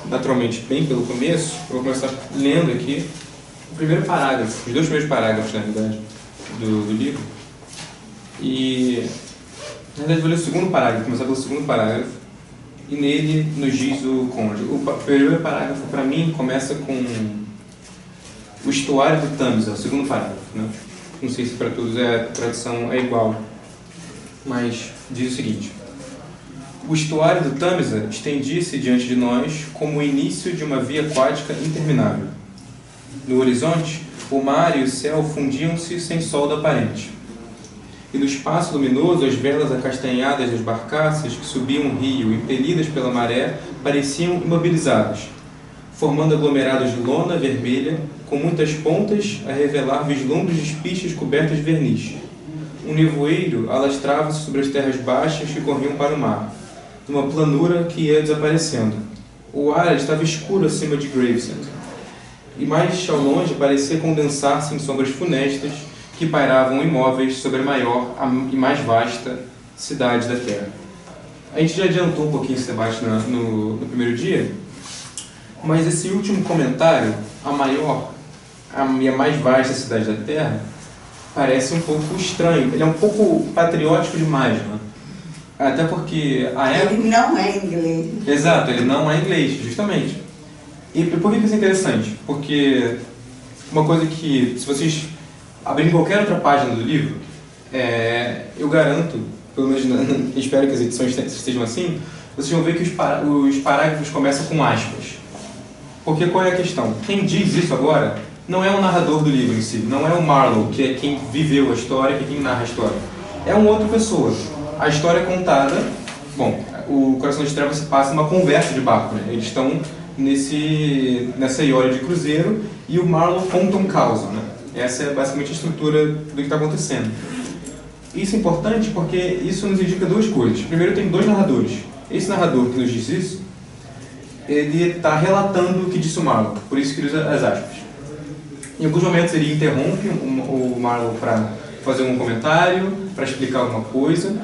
naturalmente bem pelo começo. Eu vou começar lendo aqui o primeiro parágrafo, os dois primeiros parágrafos, na realidade, do livro. E, na verdade, vou ler o segundo parágrafo, começar pelo segundo parágrafo. E nele nos diz o Conde. O primeiro parágrafo, para mim, começa com o estuário do Tâmisa, o segundo parágrafo, né? Não sei se para todos a tradução é igual, mas diz o seguinte: o estuário do Tâmisa estendia-se diante de nós como o início de uma via aquática interminável. No horizonte, o mar e o céu fundiam-se sem soldo aparente. E no espaço luminoso, as velas acastanhadas das barcaças que subiam o rio, impelidas pela maré, pareciam imobilizadas, formando aglomerados de lona vermelha, com muitas pontas a revelar vislumbres de espichas cobertas de verniz. Um nevoeiro alastrava-se sobre as terras baixas que corriam para o mar, numa planura que ia desaparecendo. O ar estava escuro acima de Gravesend, e mais ao longe parecia condensar-se em sombras funestas que pairavam imóveis sobre a maior e mais vasta cidade da Terra. A gente já adiantou um pouquinho esse debate no primeiro dia, mas esse último comentário, a maior e a mais vasta cidade da Terra, parece um pouco estranho. Ele é um pouco patriótico demais, né? Até porque a época... Ele não é inglês. Exato, ele não é inglês, justamente. E por que isso é interessante? Porque uma coisa que, se vocês abrirem qualquer outra página do livro, eu garanto, pelo menos espero que as edições estejam assim, vocês vão ver que os parágrafos começam com aspas. Porque qual é a questão? Quem diz isso agora não é o narrador do livro em si, não é o Marlowe, que é quem viveu a história, que é quem narra a história. É uma outra pessoa. A história é contada... Bom, o Coração das Trevas se passa numa conversa de barco, né? Eles estão nessa iória de cruzeiro e o Marlowe conta um caos, né? Essa é basicamente a estrutura do que está acontecendo. Isso é importante porque isso nos indica duas coisas. Primeiro, tem dois narradores. Esse narrador que nos diz isso, ele está relatando o que disse o Marlowe, por isso que ele usa as aspas. Em alguns momentos ele interrompe o Marlowe para fazer um comentário, para explicar alguma coisa,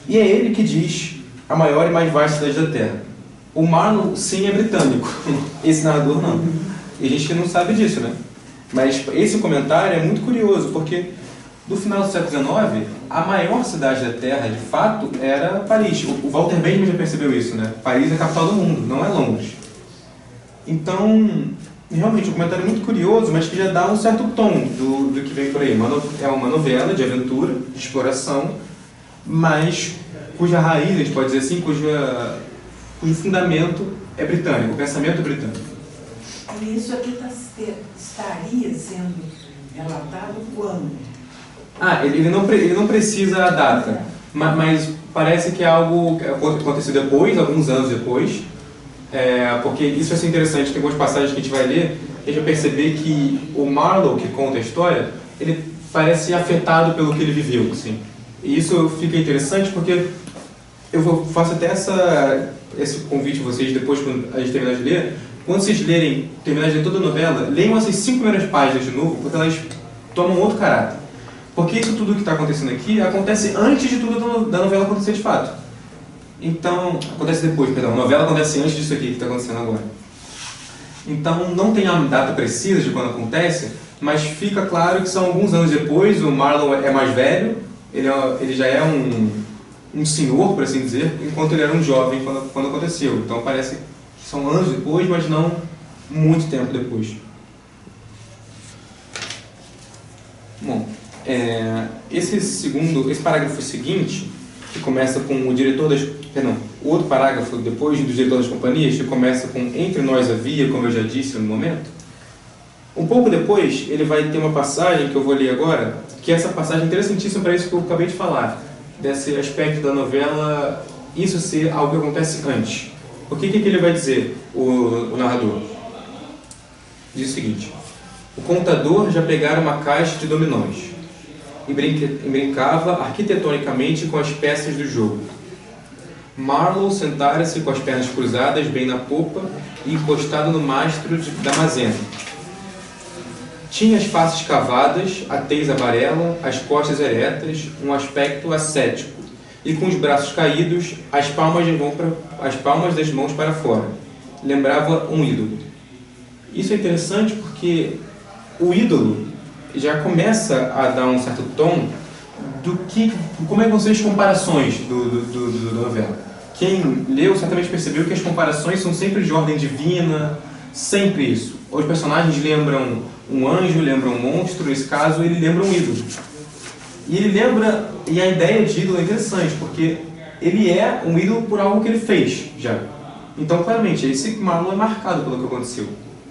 e é ele que diz a maior e mais vasta cidade da Terra. O Marlowe, sim, é britânico, esse narrador não. E a gente não sabe disso, né? Mas esse comentário é muito curioso, porque do final do século XIX, a maior cidade da Terra, de fato, era Paris. O Walter Benjamin já percebeu isso, né? Paris é a capital do mundo, não é Londres. Então, realmente, um comentário muito curioso, mas que já dá um certo tom do que vem por aí. É uma novela de aventura, de exploração, mas cuja raiz, a gente pode dizer assim, cujo fundamento é britânico, o pensamento é britânico. E isso aqui estaria sendo relatado quando? Ele não precisa a data, mas parece que é algo que aconteceu depois, alguns anos depois, porque isso vai ser interessante, tem algumas passagens que a gente vai ler, a gente vai perceber que o Marlowe, que conta a história, ele parece afetado pelo que ele viveu, assim. E isso fica interessante porque faço até esse convite a vocês depois, quando a gente terminar de ler, quando vocês terminarem de ler toda a novela, leiam essas 5 primeiras páginas de novo, porque elas tomam outro caráter. Porque isso tudo que está acontecendo aqui acontece antes de tudo da novela acontecer de fato. Então, acontece depois, perdão, a novela acontece antes disso aqui que está acontecendo agora. Então, não tem a data precisa de quando acontece, mas fica claro que são alguns anos depois, o Marlowe é mais velho, ele já é um senhor, por assim dizer, enquanto ele era um jovem quando aconteceu. Então parece que são anos depois, mas não muito tempo depois. Bom, esse parágrafo seguinte, que começa com o outro parágrafo depois do diretor das companhias, que começa com "Entre nós havia", como eu já disse no momento. Um pouco depois, ele vai ter uma passagem que eu vou ler agora, que essa passagem é interessantíssima para isso que eu acabei de falar, desse aspecto da novela, isso ser algo que acontece antes. O que ele vai dizer, o narrador? Diz o seguinte: o contador já pegara uma caixa de dominós e brincava arquitetonicamente com as peças do jogo. Marlowe sentara-se com as pernas cruzadas bem na popa e encostado no mastro da mazena. Tinha as faces cavadas, a tez amarela, as costas eretas, um aspecto ascético, e com os braços caídos, as palmas das mãos para fora. Lembrava um ídolo. Isso é interessante porque o ídolo já começa a dar um certo tom como é que vão ser as comparações da novela. Quem leu certamente percebeu que as comparações são sempre de ordem divina, sempre isso. Os personagens lembram um anjo, lembram um monstro, nesse caso ele lembra um ídolo. E a ideia de ídolo é interessante, porque ele é um ídolo por algo que ele fez já. Então, claramente, esse Marlon é marcado pelo que aconteceu.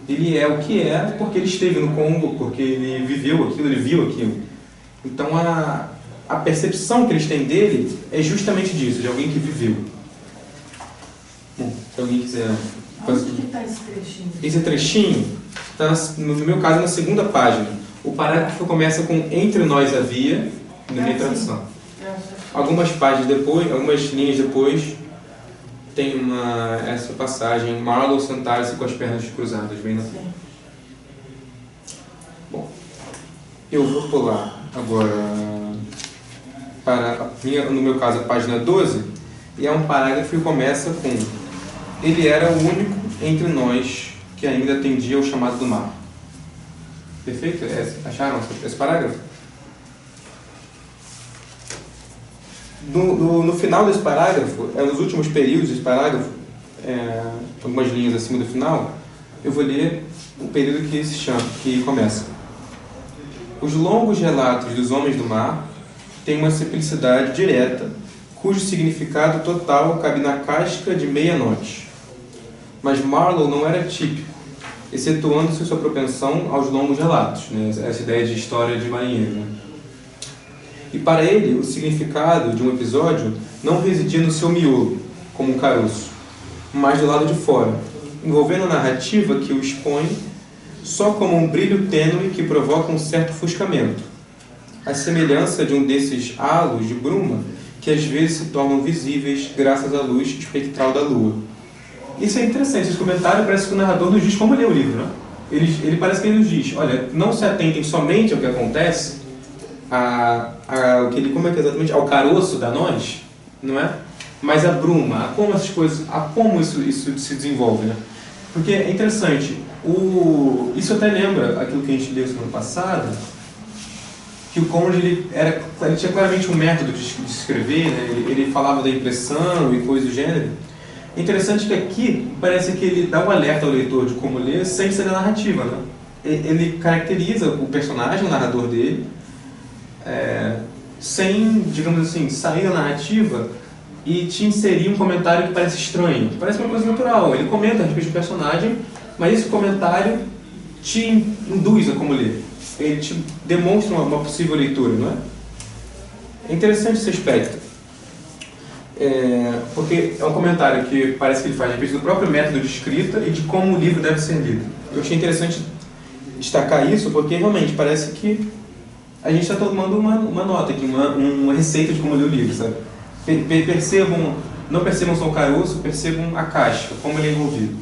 Ele é o que é porque ele esteve no Congo, porque ele viveu aquilo, ele viu aquilo. Então, a percepção que eles têm dele é justamente disso, de alguém que viveu. Bom, se alguém quiser... Onde que está esse trechinho? Esse trechinho está, no meu caso, na segunda página. O parágrafo começa com "Entre nós havia", na minha tradução. Algumas páginas depois, algumas linhas depois, tem essa passagem: Marlowe sentar-se com as pernas cruzadas, bem na frente. Bom, eu vou pular agora para, no meu caso, a página 12, e é um parágrafo que começa com: ele era o único entre nós que ainda atendia ao chamado do mar. Perfeito? Acharam esse parágrafo? No final desse parágrafo, nos últimos períodos desse parágrafo, algumas linhas acima do final, eu vou ler o período que começa. Os longos relatos dos homens do mar têm uma simplicidade direta, cujo significado total cabe na casca de meia noite. Mas Marlowe não era típico, excetuando-se sua propensão aos longos relatos, né? Essa ideia de história de marinheiro. Né? E para ele, o significado de um episódio não residia no seu miolo, como um caroço, mas do lado de fora, envolvendo a narrativa que o expõe só como um brilho tênue que provoca um certo ofuscamento, a semelhança de um desses halos de bruma que às vezes se tornam visíveis graças à luz espectral da lua. Isso é interessante, esse comentário parece que o narrador nos diz como ler o livro, né? Ele parece que ele nos diz: olha, não se atentem somente ao que acontece, como é que é exatamente? Ao caroço da noite, não é? Mas a bruma, a como essas coisas, a como isso se desenvolve, né? Porque é interessante, isso até lembra aquilo que a gente leu semana passada, que o Conde ele tinha claramente um método de escrever, né? Ele falava da impressão e coisas do gênero. É interessante que aqui parece que ele dá um alerta ao leitor de como ler sem ser a narrativa, né? Ele caracteriza o personagem, o narrador dele, sem, digamos assim, sair da narrativa e te inserir um comentário que parece estranho, que parece uma coisa natural. Ele comenta a respeito do personagem, mas esse comentário te induz a como ler. Ele te demonstra uma possível leitura, não é? É interessante esse aspecto. Porque é um comentário que parece que ele faz a respeito do próprio método de escrita e de como o livro deve ser lido. Eu achei interessante destacar isso, porque realmente parece que a gente está tomando uma nota aqui, uma receita de como ler o livro, sabe? Não percebam só o caroço, percebam a caixa, como ele é envolvido.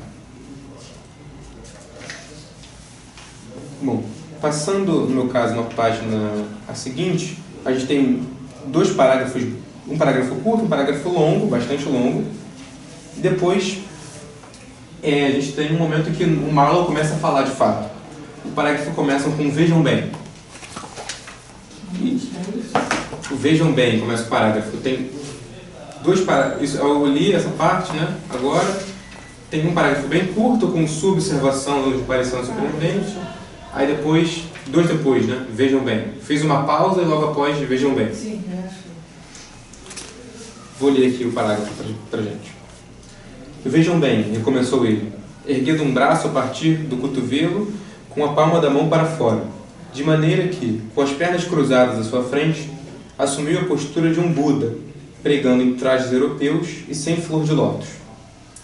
Bom, passando, no meu caso, na página seguinte, a gente tem dois parágrafos, um parágrafo curto, um parágrafo longo, bastante longo, e depois a gente tem um momento em que o Marlowe começa a falar de fato. O parágrafo começa com "vejam bem". O "vejam bem" começa o parágrafo. Tem dois parágrafos. Eu li essa parte, né? Agora tem um parágrafo bem curto com subobservação de parecendo surpreendente. Aí depois, dois depois, né? "Vejam bem". Fiz uma pausa e logo após "vejam bem". Sim, eu acho. Vou ler aqui o parágrafo pra gente. "Vejam bem", recomeçou ele, erguendo um braço a partir do cotovelo com a palma da mão para fora, de maneira que, com as pernas cruzadas à sua frente, assumiu a postura de um Buda, pregando em trajes europeus e sem flor de lótus.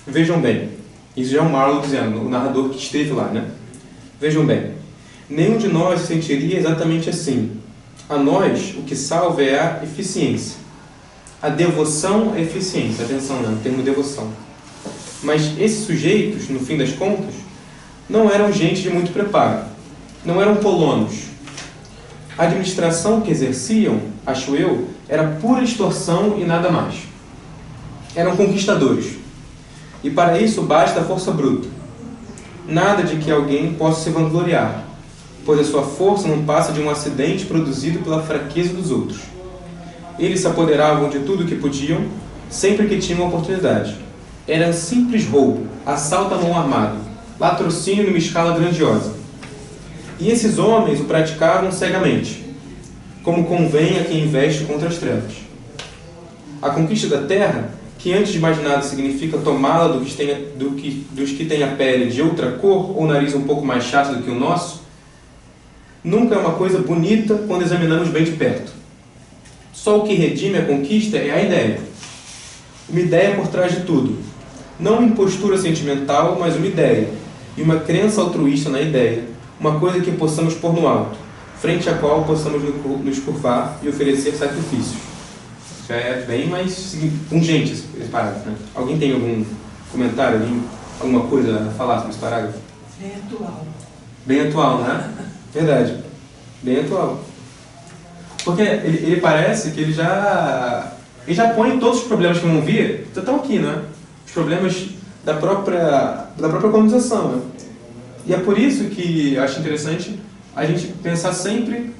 "Vejam bem", isso já é o Marlowe dizendo, o narrador que esteve lá, né? "Vejam bem, nenhum de nós se sentiria exatamente assim. A nós, o que salva é a eficiência. A devoção é eficiência", atenção, né? O termo devoção. Mas esses sujeitos, no fim das contas, não eram gente de muito preparo. Não eram colonos. A administração que exerciam, acho eu, era pura extorsão e nada mais. Eram conquistadores. E para isso basta a força bruta. Nada de que alguém possa se vangloriar, pois a sua força não passa de um acidente produzido pela fraqueza dos outros. Eles se apoderavam de tudo o que podiam, sempre que tinham oportunidade. Era simples roubo, assalto à mão armada, latrocínio numa escala grandiosa. E esses homens o praticavam cegamente, como convém a quem investe contra as trevas. A conquista da terra, que antes de mais nada significa tomá-la dos que têm a pele de outra cor ou nariz um pouco mais chato do que o nosso, nunca é uma coisa bonita quando examinamos bem de perto. Só o que redime a conquista é a ideia. Uma ideia por trás de tudo. Não uma impostura sentimental, mas uma ideia. E uma crença altruísta na ideia. Uma coisa que possamos pôr no alto, frente à qual possamos nos curvar e oferecer sacrifícios. Já é bem mais pungente esse parágrafo, né? Alguém tem algum comentário, alguma coisa a falar sobre esse parágrafo? Bem atual. Bem atual, né? Verdade. Bem atual. Porque ele parece que ele já põe todos os problemas que vão vir, estão aqui, né? Os problemas da própria colonização, né? E é por isso que acho interessante a gente pensar sempre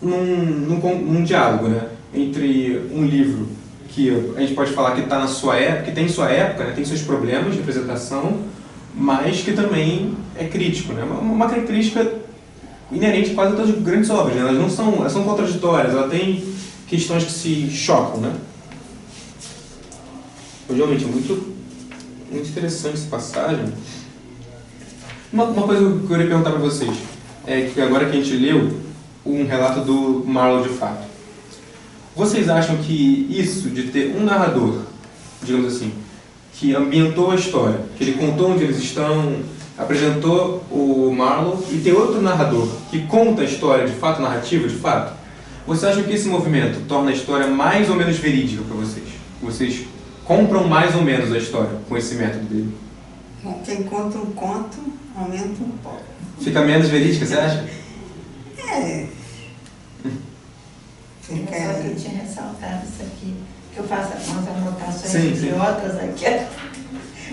num diálogo, né? Entre um livro que a gente pode falar que está na sua época, que tem sua época, né? Tem seus problemas de apresentação, mas que também é crítico, né? Uma crítica inerente quase a todas as grandes obras, né? Elas são contraditórias, elas têm questões que se chocam, né? Realmente é muito interessante essa passagem. Uma coisa que eu queria perguntar para vocês é que agora que a gente leu um relato do Marlowe de fato, vocês acham que isso de ter um narrador, digamos assim, que ambientou a história, que ele contou onde eles estão, apresentou o Marlowe, e ter outro narrador que conta a história de fato, narrativa de fato, vocês acham que esse movimento torna a história mais ou menos verídica para vocês? Vocês compram mais ou menos a história com esse método dele? Bom, quem conta um conto, aumenta um pouco. Fica menos verídica, você acha? É. Só que eu tinha ressaltado isso aqui, que eu faço umas anotações Sim. idiotas aqui,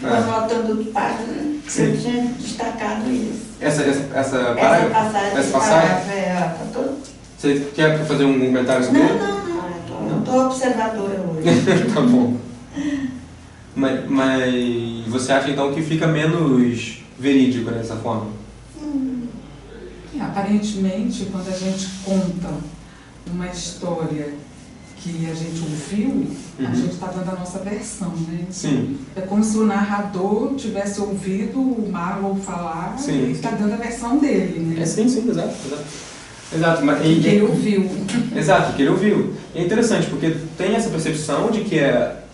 anotando páginas, eu tinha destacado isso. Essa passagem. Essa passagem? Você quer fazer um comentário sobre ele? Não estou observadora hoje. Tá bom. Mas você acha então que fica menos verídico dessa forma? Aparentemente, quando a gente conta uma história que a gente ouviu, a gente está dando a nossa versão, né? Sim. É como se o narrador tivesse ouvido o Marlowe falar e está dando a versão dele, né? Sim, exato. Mas, que ele ouviu. Exato, que ele ouviu. E é interessante, porque tem essa percepção de que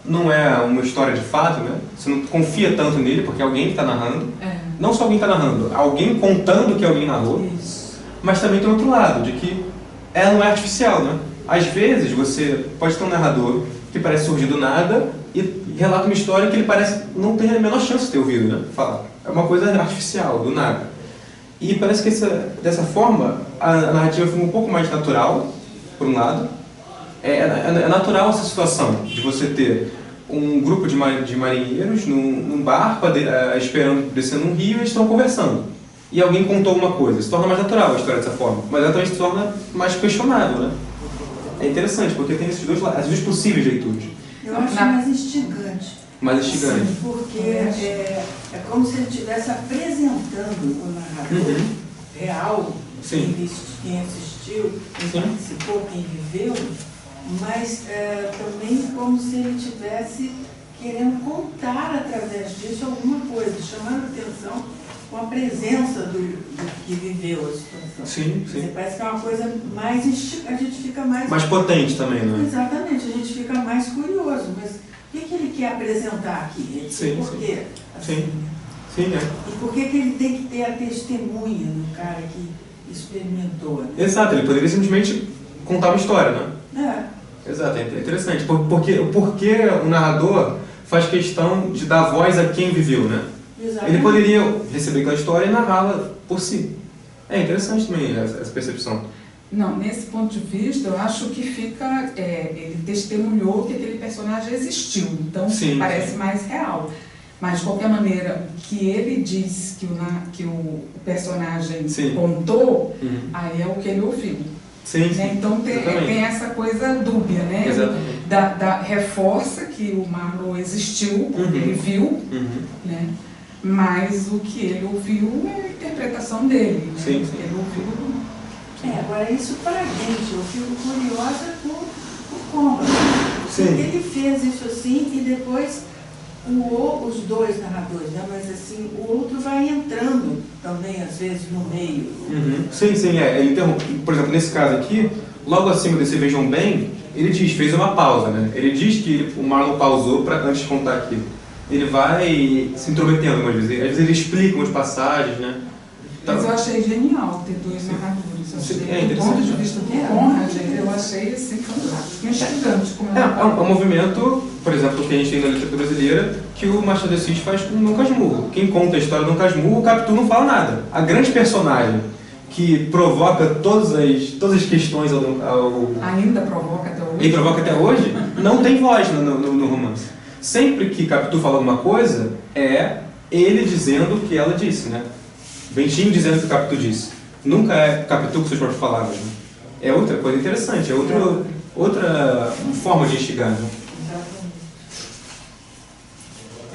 não é uma história de fato, né? Você não confia tanto nele, porque é alguém que está narrando. Não só alguém está narrando, alguém contando que alguém narrou. Isso. Mas também tem outro lado, de que ela não é artificial, né? Às vezes você pode ter um narrador que parece surgir do nada e relata uma história que ele parece não ter a menor chance de ter ouvido, né? Falar. É uma coisa artificial, do nada. E parece que dessa forma a narrativa fica um pouco mais natural, por um lado. É natural essa situação de você ter um grupo de marinheiros num barco esperando descer num rio e eles estão conversando. E alguém contou uma coisa. Se torna mais natural a história dessa forma. Mas ela também se torna mais questionável, né? É interessante, porque tem esses dois lados, as duas possíveis leituras. Eu acho mais instigante. Mais instigante. Sim, porque é como se ele estivesse apresentando o narrador real, quem assistiu, quem participou, quem viveu, mas também como se ele estivesse querendo contar através disso alguma coisa, chamando a atenção com a presença do que viveu a situação. Sim. Parece que é uma coisa mais a gente fica mais potente também, né? Exatamente, a gente fica mais curioso, mas o que ele quer apresentar aqui? Por quê? Assim, Sim. E por que ele tem que ter a testemunha do cara que experimentou? Né? Exato, ele poderia simplesmente contar uma história, né? Exato, é interessante. Porque o narrador faz questão de dar voz a quem viveu, né? Exatamente. Ele poderia receber aquela história e narrá-la por si. É interessante também essa percepção. Não, nesse ponto de vista, eu acho que fica... ele testemunhou que aquele personagem existiu, então Sim, parece sim. mais real. Mas, de qualquer maneira, que ele diz que o personagem Sim. contou, Uhum. aí é o que ele ouviu. Sim, sim. Né? Então Exatamente. tem essa coisa dúbia, né? Exatamente. Reforça que o Marlowe existiu, Uhum. ele viu, Uhum. né? Mas o que ele ouviu é a interpretação dele. Né? Sim, sim. Ele ouviu. Agora isso para a gente, eu fico curiosa por como. Sim. Porque ele fez isso assim e depois os dois narradores, né? Mas assim, o outro vai entrando também, às vezes, no meio. Uhum. Sim, sim, ele interrompe. Por exemplo, nesse caso aqui, logo acima desse Vejam Bem, ele diz, fez uma pausa, né? Ele diz que o Marlon pausou antes de contar aquilo. Ele vai se intrometendo algumas vezes. Às vezes ele explica umas passagens, né? Mas eu achei genial ter dois narradores. Eu achei, do ponto de vista do Conrad, eu achei assim fantástico, instigante. É um movimento, por exemplo, que a gente tem na literatura brasileira, que o Machado de Assis faz com o Dom Casmurro. Quem conta a história do Dom Casmurro, o Capitu não fala nada. A grande personagem que provoca todas as questões ainda provoca até hoje. E provoca até hoje, não tem voz no romance. Sempre que Capitu fala alguma coisa, é ele dizendo o que ela disse, né? Bentinho dizendo o que o Capitu disse. Nunca é Capitu com suas próprias palavras. Né? É outra coisa interessante, é outra forma de instigar. Né?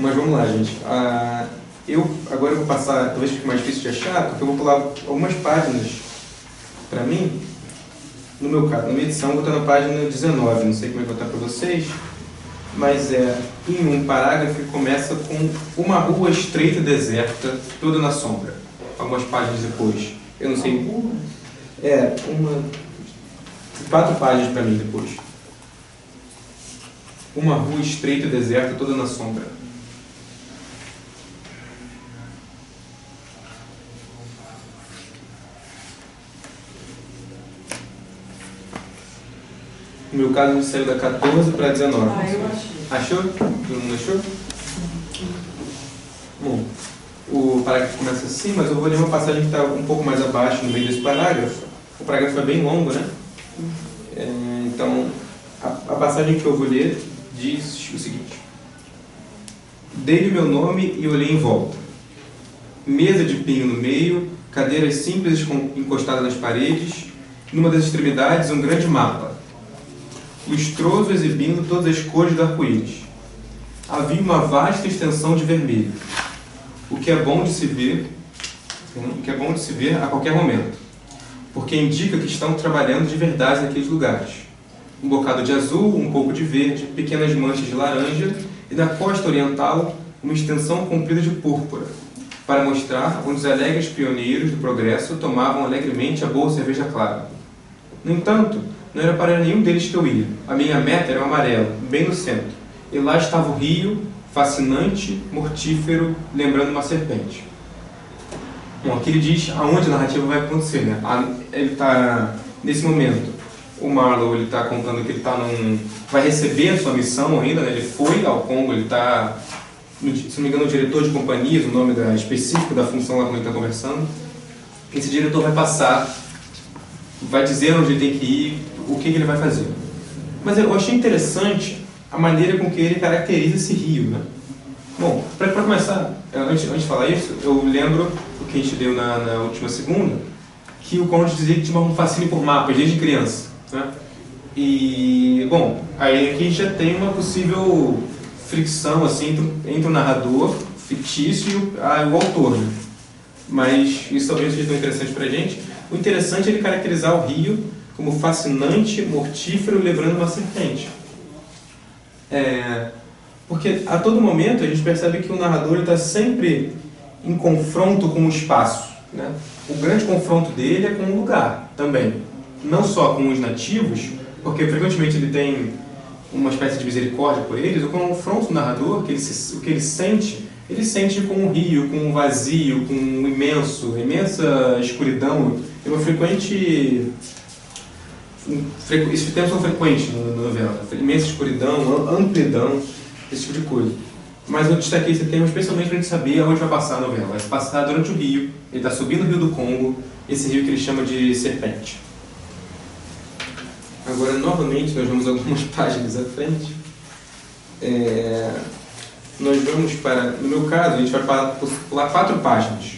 Mas vamos lá, gente. Agora eu vou passar, talvez fique mais difícil de achar, porque eu vou pular algumas páginas para mim. No meu caso, na minha edição, eu vou estar na página 19, não sei como é que vai estar para vocês, mas em um parágrafo que começa com uma rua estreita e deserta, toda na sombra. Algumas páginas depois. Eu não sei. 4 páginas para mim depois. Uma rua estreita e deserta, toda na sombra. No meu caso, a gente saiu da 14 para 19. Eu achei. Achou? Todo mundo achou? Bom, o parágrafo começa assim, mas eu vou ler uma passagem que está um pouco mais abaixo no meio desse parágrafo. O parágrafo é bem longo, né? Então, a passagem que eu vou ler diz o seguinte: dei-lhe meu nome e olhei em volta. Mesa de pinho no meio, cadeiras simples encostadas nas paredes, numa das extremidades um grande mapa, lustroso exibindo todas as cores do arco-íris. Havia uma vasta extensão de vermelho, o que é bom de se ver a qualquer momento, porque indica que estão trabalhando de verdade naqueles lugares. Um bocado de azul, um pouco de verde, pequenas manchas de laranja e na costa oriental uma extensão comprida de púrpura, para mostrar onde os alegres pioneiros do progresso tomavam alegremente a boa cerveja clara. No entanto, não era para nenhum deles que eu ia. A minha meta era o amarelo, bem no centro. E lá estava o rio, fascinante, mortífero, lembrando uma serpente. Bom, aqui ele diz aonde a narrativa vai acontecer, né? Ele está, nesse momento, o Marlowe está contando que ele vai receber a sua missão ainda, né? Ele foi ao Congo, ele está, se não me engano, o diretor de companhias, o nome específico da função lá como ele está conversando. Esse diretor vai passar, vai dizer onde ele tem que ir, o que ele vai fazer. Mas eu achei interessante a maneira com que ele caracteriza esse rio, né? Bom, para começar, antes de falar isso, eu lembro o que a gente deu na última segunda, que o Conrad dizia que tinha um fascínio por mapas desde criança, né? E, bom, aí aqui já tem uma possível fricção assim, entre o narrador fictício e o autor, né? Mas isso talvez seja tão interessante para a gente. O interessante é ele caracterizar o rio como fascinante, mortífero, lembrando uma serpente. Porque a todo momento a gente percebe que o narrador está sempre em confronto com o espaço, né? O grande confronto dele é com o lugar também. Não só com os nativos, porque frequentemente ele tem uma espécie de misericórdia por eles, o confronto do narrador, o que ele sente com o rio, com o vazio, com o imensa escuridão. É uma frequente... Esses termos são frequentes na novela. Imensa escuridão, amplidão, esse tipo de coisa. Mas eu destaquei esse termo especialmente para a gente saber aonde vai passar a novela. Vai passar durante o rio, ele está subindo o rio do Congo, esse rio que ele chama de Serpente. Agora, novamente, nós vamos algumas páginas à frente. Nós vamos para... No meu caso, a gente vai pular 4 páginas.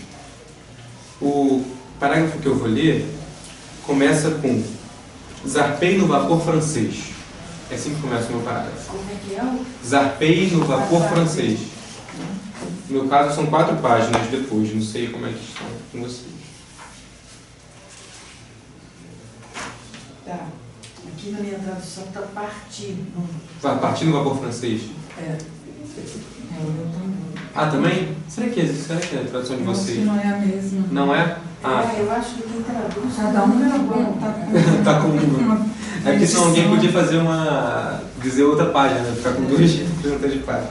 O parágrafo que eu vou ler começa com zarpei no vapor francês. É assim que começa o meu parágrafo. Como é que é? Zarpei no vapor francês. No meu caso, são 4 páginas depois. Não sei como é que estão com vocês. Tá. Aqui na minha tradução está partindo. Partir no vapor francês. Ah, também? Será que é a tradução de vocês? Acho que não é a mesma. Não é? Eu acho que quem traduz... Cada um tá com uma. É porque senão alguém podia fazer dizer outra página, né? Ficar com 2 representantes de página.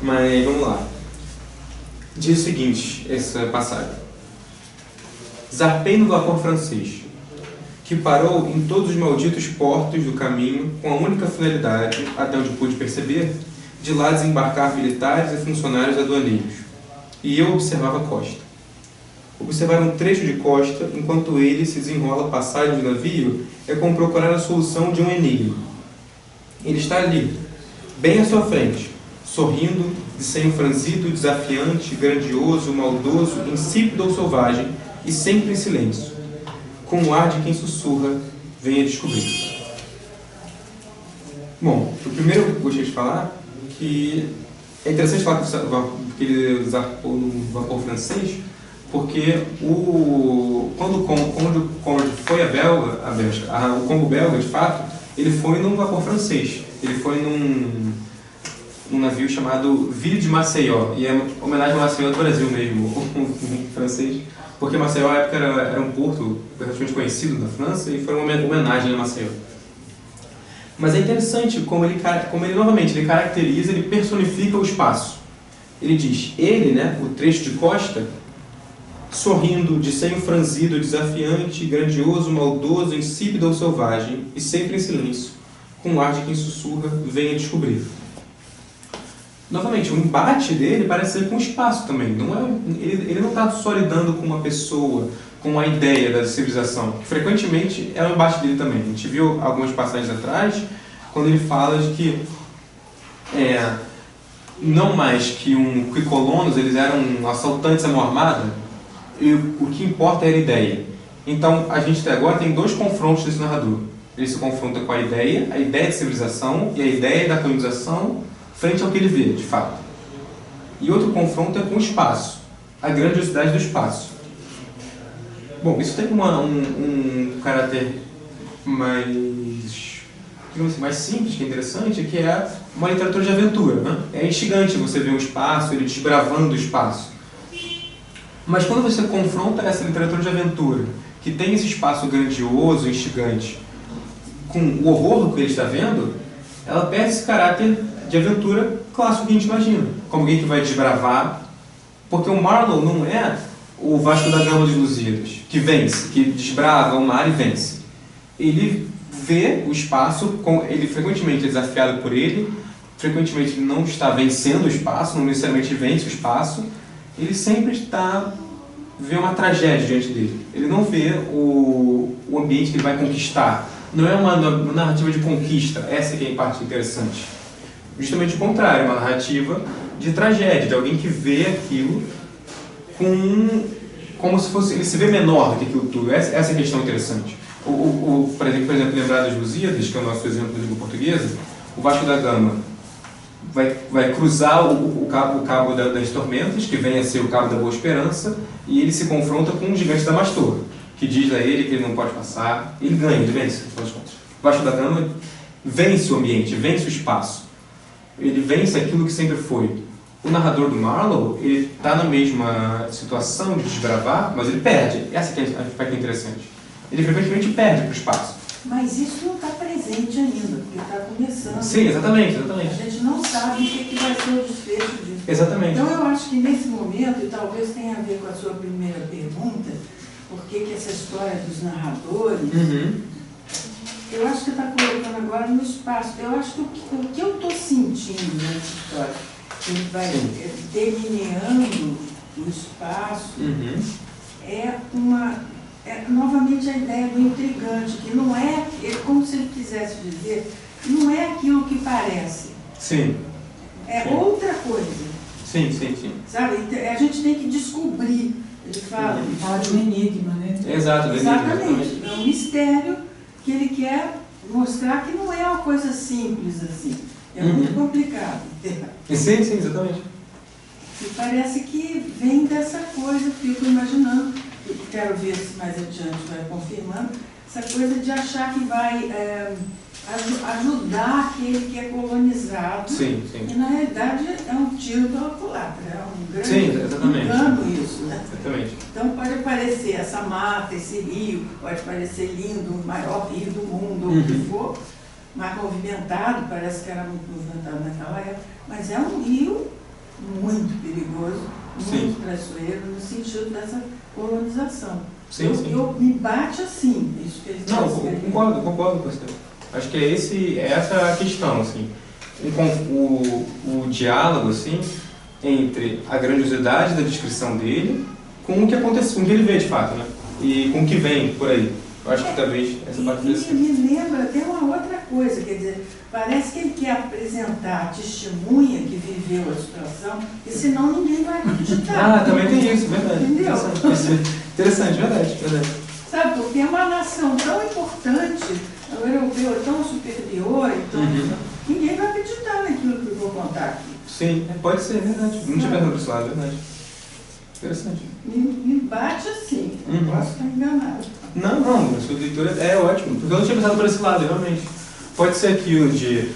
Mas vamos lá. Diz o seguinte, essa passagem. Zarpei no vapor francês, que parou em todos os malditos portos do caminho com a única finalidade, até onde pude perceber, de lá desembarcar militares e funcionários aduaneiros. E eu observava a costa. Observar um trecho de costa, enquanto ele se desenrola a passagem do navio, é como procurar a solução de um enigma. Ele está ali, bem à sua frente, sorrindo, de senho franzido, desafiante, grandioso, maldoso, insípido ou selvagem, e sempre em silêncio, com o ar de quem sussurra, venha descobrir. Bom, o primeiro que eu gostaria de falar, que é interessante falar que ele zarpou no vapor francês, porque quando o Conrad foi a Bélgica, o Congo belga, de fato, ele foi num vapor francês. Ele foi num navio chamado Ville de Maceió, e é homenagem ao Maceió do Brasil mesmo, o francês, porque Maceió, na época, era um porto relativamente conhecido na França, e foi uma homenagem a Maceió. Mas é interessante como ele novamente, ele caracteriza, ele personifica o espaço. Ele diz, o trecho de costa, sorrindo, de senho franzido, desafiante, grandioso, maldoso, insípido ou selvagem, e sempre em silêncio, com o ar de quem sussurra, venha descobrir. Novamente, o embate dele parece ser com o espaço também. Ele não está só lidando com uma pessoa, com a ideia da civilização. Frequentemente é o embate dele também. A gente viu algumas passagens atrás, quando ele fala de que não mais que colonos, eles eram assaltantes à mão armada, e o que importa é a ideia. Então, a gente até agora tem 2 confrontos desse narrador. Ele se confronta com a ideia de civilização e a ideia da colonização frente ao que ele vê, de fato. E outro confronto é com o espaço, a grandiosidade do espaço. Bom, isso tem um caráter mais simples, que é interessante, que é uma literatura de aventura, né? É instigante você ver um espaço, ele desbravando o espaço. Mas quando você confronta essa literatura de aventura, que tem esse espaço grandioso, instigante, com o horror do que ele está vendo, ela perde esse caráter de aventura clássico que a gente imagina, como alguém que vai desbravar, porque o Marlowe não é o Vasco da Gama dos Lusíadas, que vence, que desbrava o mar e vence. Ele vê o espaço, ele frequentemente é desafiado por ele, frequentemente ele não está vencendo o espaço, não necessariamente vence o espaço, ele sempre vê uma tragédia diante dele. Ele não vê o ambiente que ele vai conquistar. Não é uma narrativa de conquista, essa que é a parte interessante. Justamente o contrário, é uma narrativa de tragédia, de alguém que vê aquilo como se fosse, ele se vê menor do que aquilo tudo. Essa é a questão interessante. Por exemplo, lembrar das Lusíadas, que é o nosso exemplo da língua portuguesa, o Vasco da Gama vai cruzar o cabo das Tormentas, que vem a ser o cabo da Boa Esperança, e ele se confronta com o gigante da Mastor, que diz a ele que ele não pode passar. Ele ganha, ele vence, afinal de contas. O Vasco da Gama vence o ambiente, vence o espaço. Ele vence aquilo que sempre foi. O narrador do Marlowe, ele está na mesma situação de desbravar, mas ele perde. Essa que é a aspecto interessante. Ele frequentemente perde para o espaço. Mas isso não está presente ainda, porque está começando. Sim, exatamente. A gente não sabe o que vai ser o desfecho disso. Exatamente. Então eu acho que nesse momento, e talvez tenha a ver com a sua primeira pergunta, por que essa história dos narradores, eu acho que está colocando agora no espaço. Eu acho que o que eu estou sentindo nessa história, que ele vai delineando o espaço, é novamente a ideia do intrigante, que não é, como se ele quisesse dizer, não é aquilo que parece. Sim. É Sim. outra coisa. Sim, sim, sim. Sabe? A gente tem que descobrir. Ele fala. Ele fala de um enigma, né? Exato, Exatamente. É um mistério que ele quer mostrar que não é uma coisa simples assim. É muito complicado. Sim, sim, exatamente. E parece que vem dessa coisa, fico imaginando, quero ver se mais adiante vai confirmando, essa coisa de achar que vai ajudar aquele que é colonizado. Sim, sim. E na realidade é um tiro pela culatra, é um grande Sim, engano isso, né? Exatamente. Então pode parecer essa mata, esse rio, pode parecer lindo, o maior rio do mundo, ou o que for, mais movimentado, parece que era muito movimentado naquela época, mas é um rio muito perigoso, muito traiçoeiro, no sentido dessa colonização. Sim, sim. Eu me bate assim, isso que ele está escrevendo. Concordo com você. Acho que essa é a questão, assim. O diálogo, assim, entre a grandiosidade da descrição dele com o que acontece, com o que ele vê de fato, né? E com o que vem por aí. Eu acho que talvez essa parte desse... me lembra até uma outra coisa, quer dizer, parece que ele quer apresentar a testemunha que viveu a situação, e senão ninguém vai acreditar. Também tem isso, verdade. Entendeu? Interessante, verdade. Sabe, porque é uma nação tão importante, o europeu é tão superior, então ninguém vai acreditar naquilo que eu vou contar aqui. Sim, pode ser, verdade. Não tinha pensado por esse lado, verdade. Interessante. Me bate assim, eu posso estar enganado. Não, a sua leitura é ótima, porque eu não tinha pensado por esse lado, realmente. Pode ser aquilo de...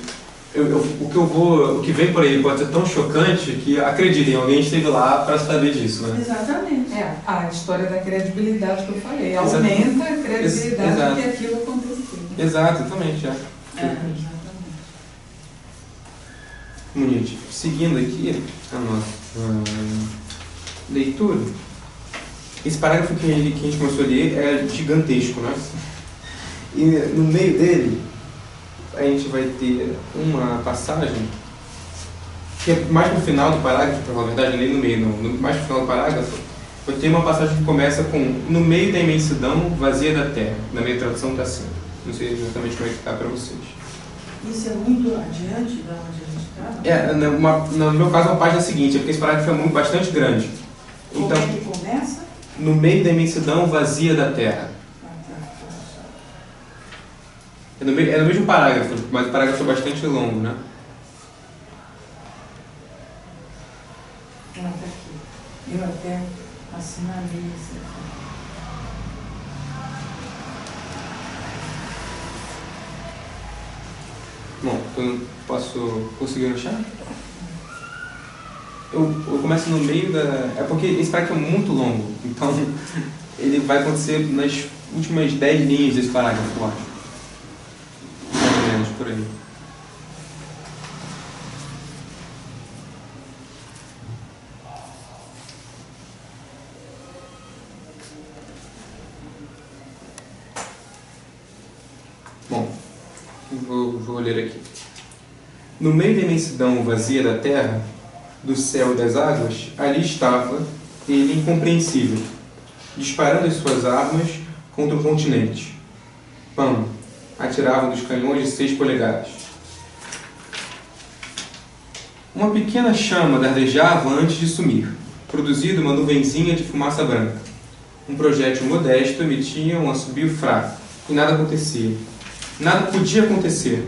o que vem por aí pode ser tão chocante que, acreditem, alguém esteve lá para saber disso, né? Exatamente. A história da credibilidade que eu falei. Aumenta a credibilidade de que aquilo aconteceu. Exatamente, Exatamente. Bonito. Seguindo aqui a nossa leitura, esse parágrafo que a gente começou a ler é gigantesco, né? E no meio dele a gente vai ter uma passagem que é mais no final do parágrafo, para falar a verdade, nem no meio não, mais no final do parágrafo, vai ter uma passagem que começa com no meio da imensidão vazia da terra. Na minha tradução está assim. Não sei exatamente como é que está para vocês. Isso é muito adiante da onde a gente está? No meu caso, a página seguinte, porque esse parágrafo é bastante grande. Como então, é que começa? No meio da imensidão vazia da terra. É no mesmo parágrafo, mas o parágrafo é bastante longo, né? Está aqui. Eu até assinalei isso aqui. Bom, eu posso conseguir achar? Eu começo no meio da... É porque esse parágrafo é muito longo, então ele vai acontecer nas últimas 10 linhas desse parágrafo, eu acho. Mais ou menos, por aí. Bom, vou ler aqui. No meio da imensidão vazia da terra, do céu e das águas, ali estava ele incompreensível, disparando as suas armas contra o continente. Pam! Atiravam dos canhões de 6 polegadas. Uma pequena chama dardejava antes de sumir, produzindo uma nuvenzinha de fumaça branca. Um projétil modesto emitia um assobio fraco, e nada acontecia. Nada podia acontecer.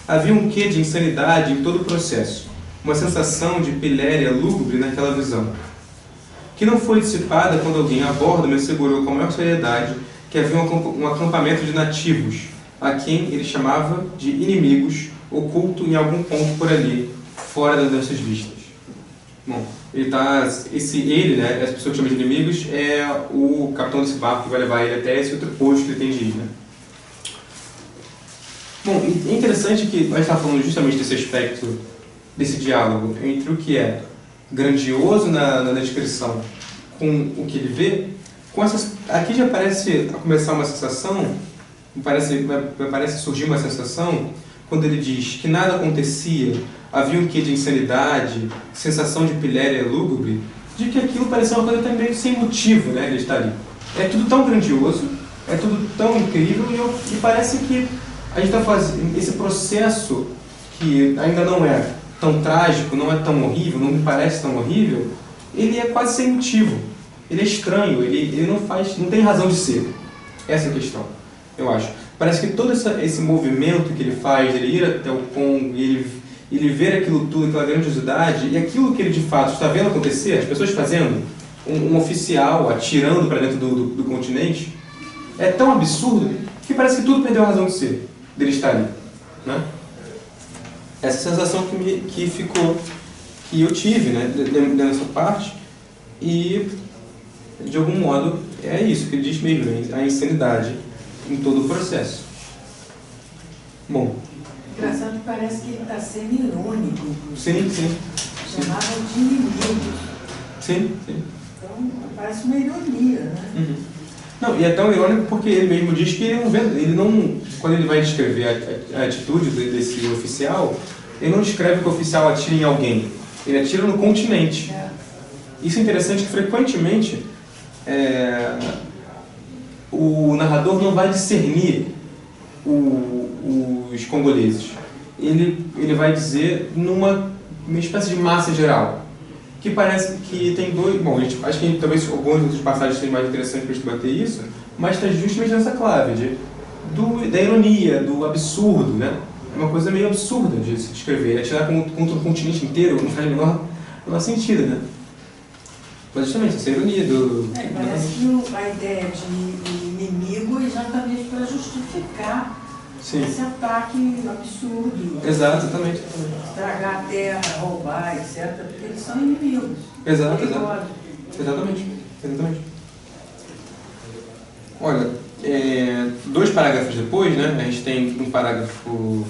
Havia um quê de insanidade em todo o processo, uma sensação de piléria lúgubre naquela visão, que não foi dissipada quando alguém a bordo me assegurou com a maior seriedade que havia um acampamento de nativos, a quem ele chamava de inimigos, oculto em algum ponto por ali, fora das nossas vistas. Bom, essa pessoa que chama de inimigos, é o capitão desse barco que vai levar ele até esse outro posto que ele tem de ir, né? Bom, é interessante que a gente está falando justamente desse aspecto, desse diálogo entre o que é grandioso na descrição com o que ele vê. Aqui já parece começar uma sensação, parece surgir uma sensação, quando ele diz que nada acontecia, havia um quê de insanidade, sensação de piléria lúgubre, de que aquilo parecia uma coisa até meio sem motivo, né, ele estar ali. É tudo tão grandioso, é tudo tão incrível e parece que a gente está fazendo esse processo que ainda não é tão trágico, não é tão horrível, não me parece tão horrível, ele é quase sem motivo. Ele é estranho, ele não tem razão de ser. Essa é a questão, eu acho. Parece que todo esse movimento que ele faz, ele ir até o Congo, ele ver aquilo tudo, aquela grandiosidade, e aquilo que ele de fato está vendo acontecer, as pessoas fazendo, um oficial atirando para dentro do continente, é tão absurdo que parece que tudo perdeu a razão de ser, dele estar ali. Né? Essa sensação que ficou, que eu tive, né, nessa parte, e de algum modo é isso que ele diz mesmo, a insanidade em todo o processo. Bom. Engraçado que parece que ele está sendo irônico. Sim, sim. Chamavam de inimigos. Sim, sim. Então parece uma ironia, né? Uhum. Não, e é tão irônico porque ele mesmo diz que ele não quando ele vai descrever a atitude desse oficial, ele não descreve que o oficial atira em alguém, ele atira no continente. Isso é interessante que frequentemente o narrador não vai discernir os congoleses. Ele vai dizer numa espécie de massa geral, que parece que tem dois... Bom, acho que talvez alguns outros passagens sejam mais interessantes para a gente debater isso, mas está justamente nessa clave da ironia, do absurdo, né? É uma coisa meio absurda de se descrever. Atirar contra o continente inteiro não faz o menor sentido, né? Mas justamente essa ironia do... parece que a ideia de inimigo é exatamente para justificar esse ataque absurdo. Exatamente. Estragar a terra, roubar, etc. Porque eles são inimigos. Exatamente. Olha, 2 parágrafos depois, né, a gente tem um parágrafo...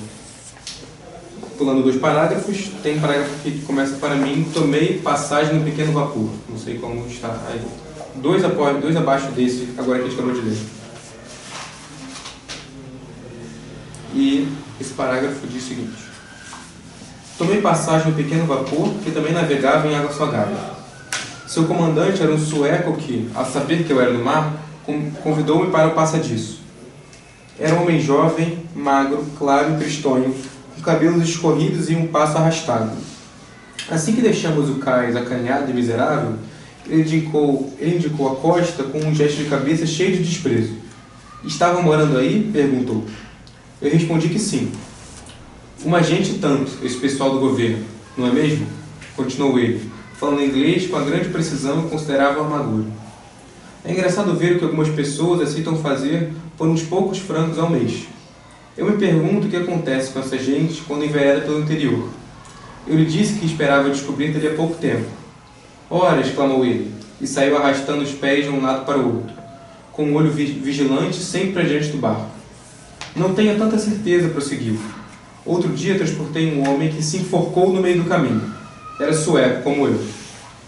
Pulando 2 parágrafos, tem um parágrafo que começa: para mim, tomei passagem no pequeno vapor. Não sei como está aí. 2 abaixo desse, agora que a gente acabou de ler. E esse parágrafo diz o seguinte: tomei passagem no pequeno vapor que também navegava em água salgada. Seu comandante era um sueco que, ao saber que eu era no mar, convidou-me para o passadiço. Era um homem jovem, magro, claro e tristonho, com cabelos escorridos e um passo arrastado. Assim que deixamos o cais acanhado e miserável, ele indicou a costa com um gesto de cabeça cheio de desprezo. Estavam morando aí? Perguntou. Eu respondi que sim. Uma gente tanto, esse pessoal do governo, não é mesmo? Continuou ele, falando inglês com a grande precisão que considerava armadura. É engraçado ver o que algumas pessoas aceitam fazer por uns poucos francos ao mês. Eu me pergunto o que acontece com essa gente quando envereda pelo interior. Eu lhe disse que esperava descobrir dele há pouco tempo. Ora, exclamou ele, e saiu arrastando os pés de um lado para o outro, com um olho vigilante sempre adiante do barco. Não tenho tanta certeza, prosseguiu. Outro dia transportei um homem que se enforcou no meio do caminho. Era sueco, como eu.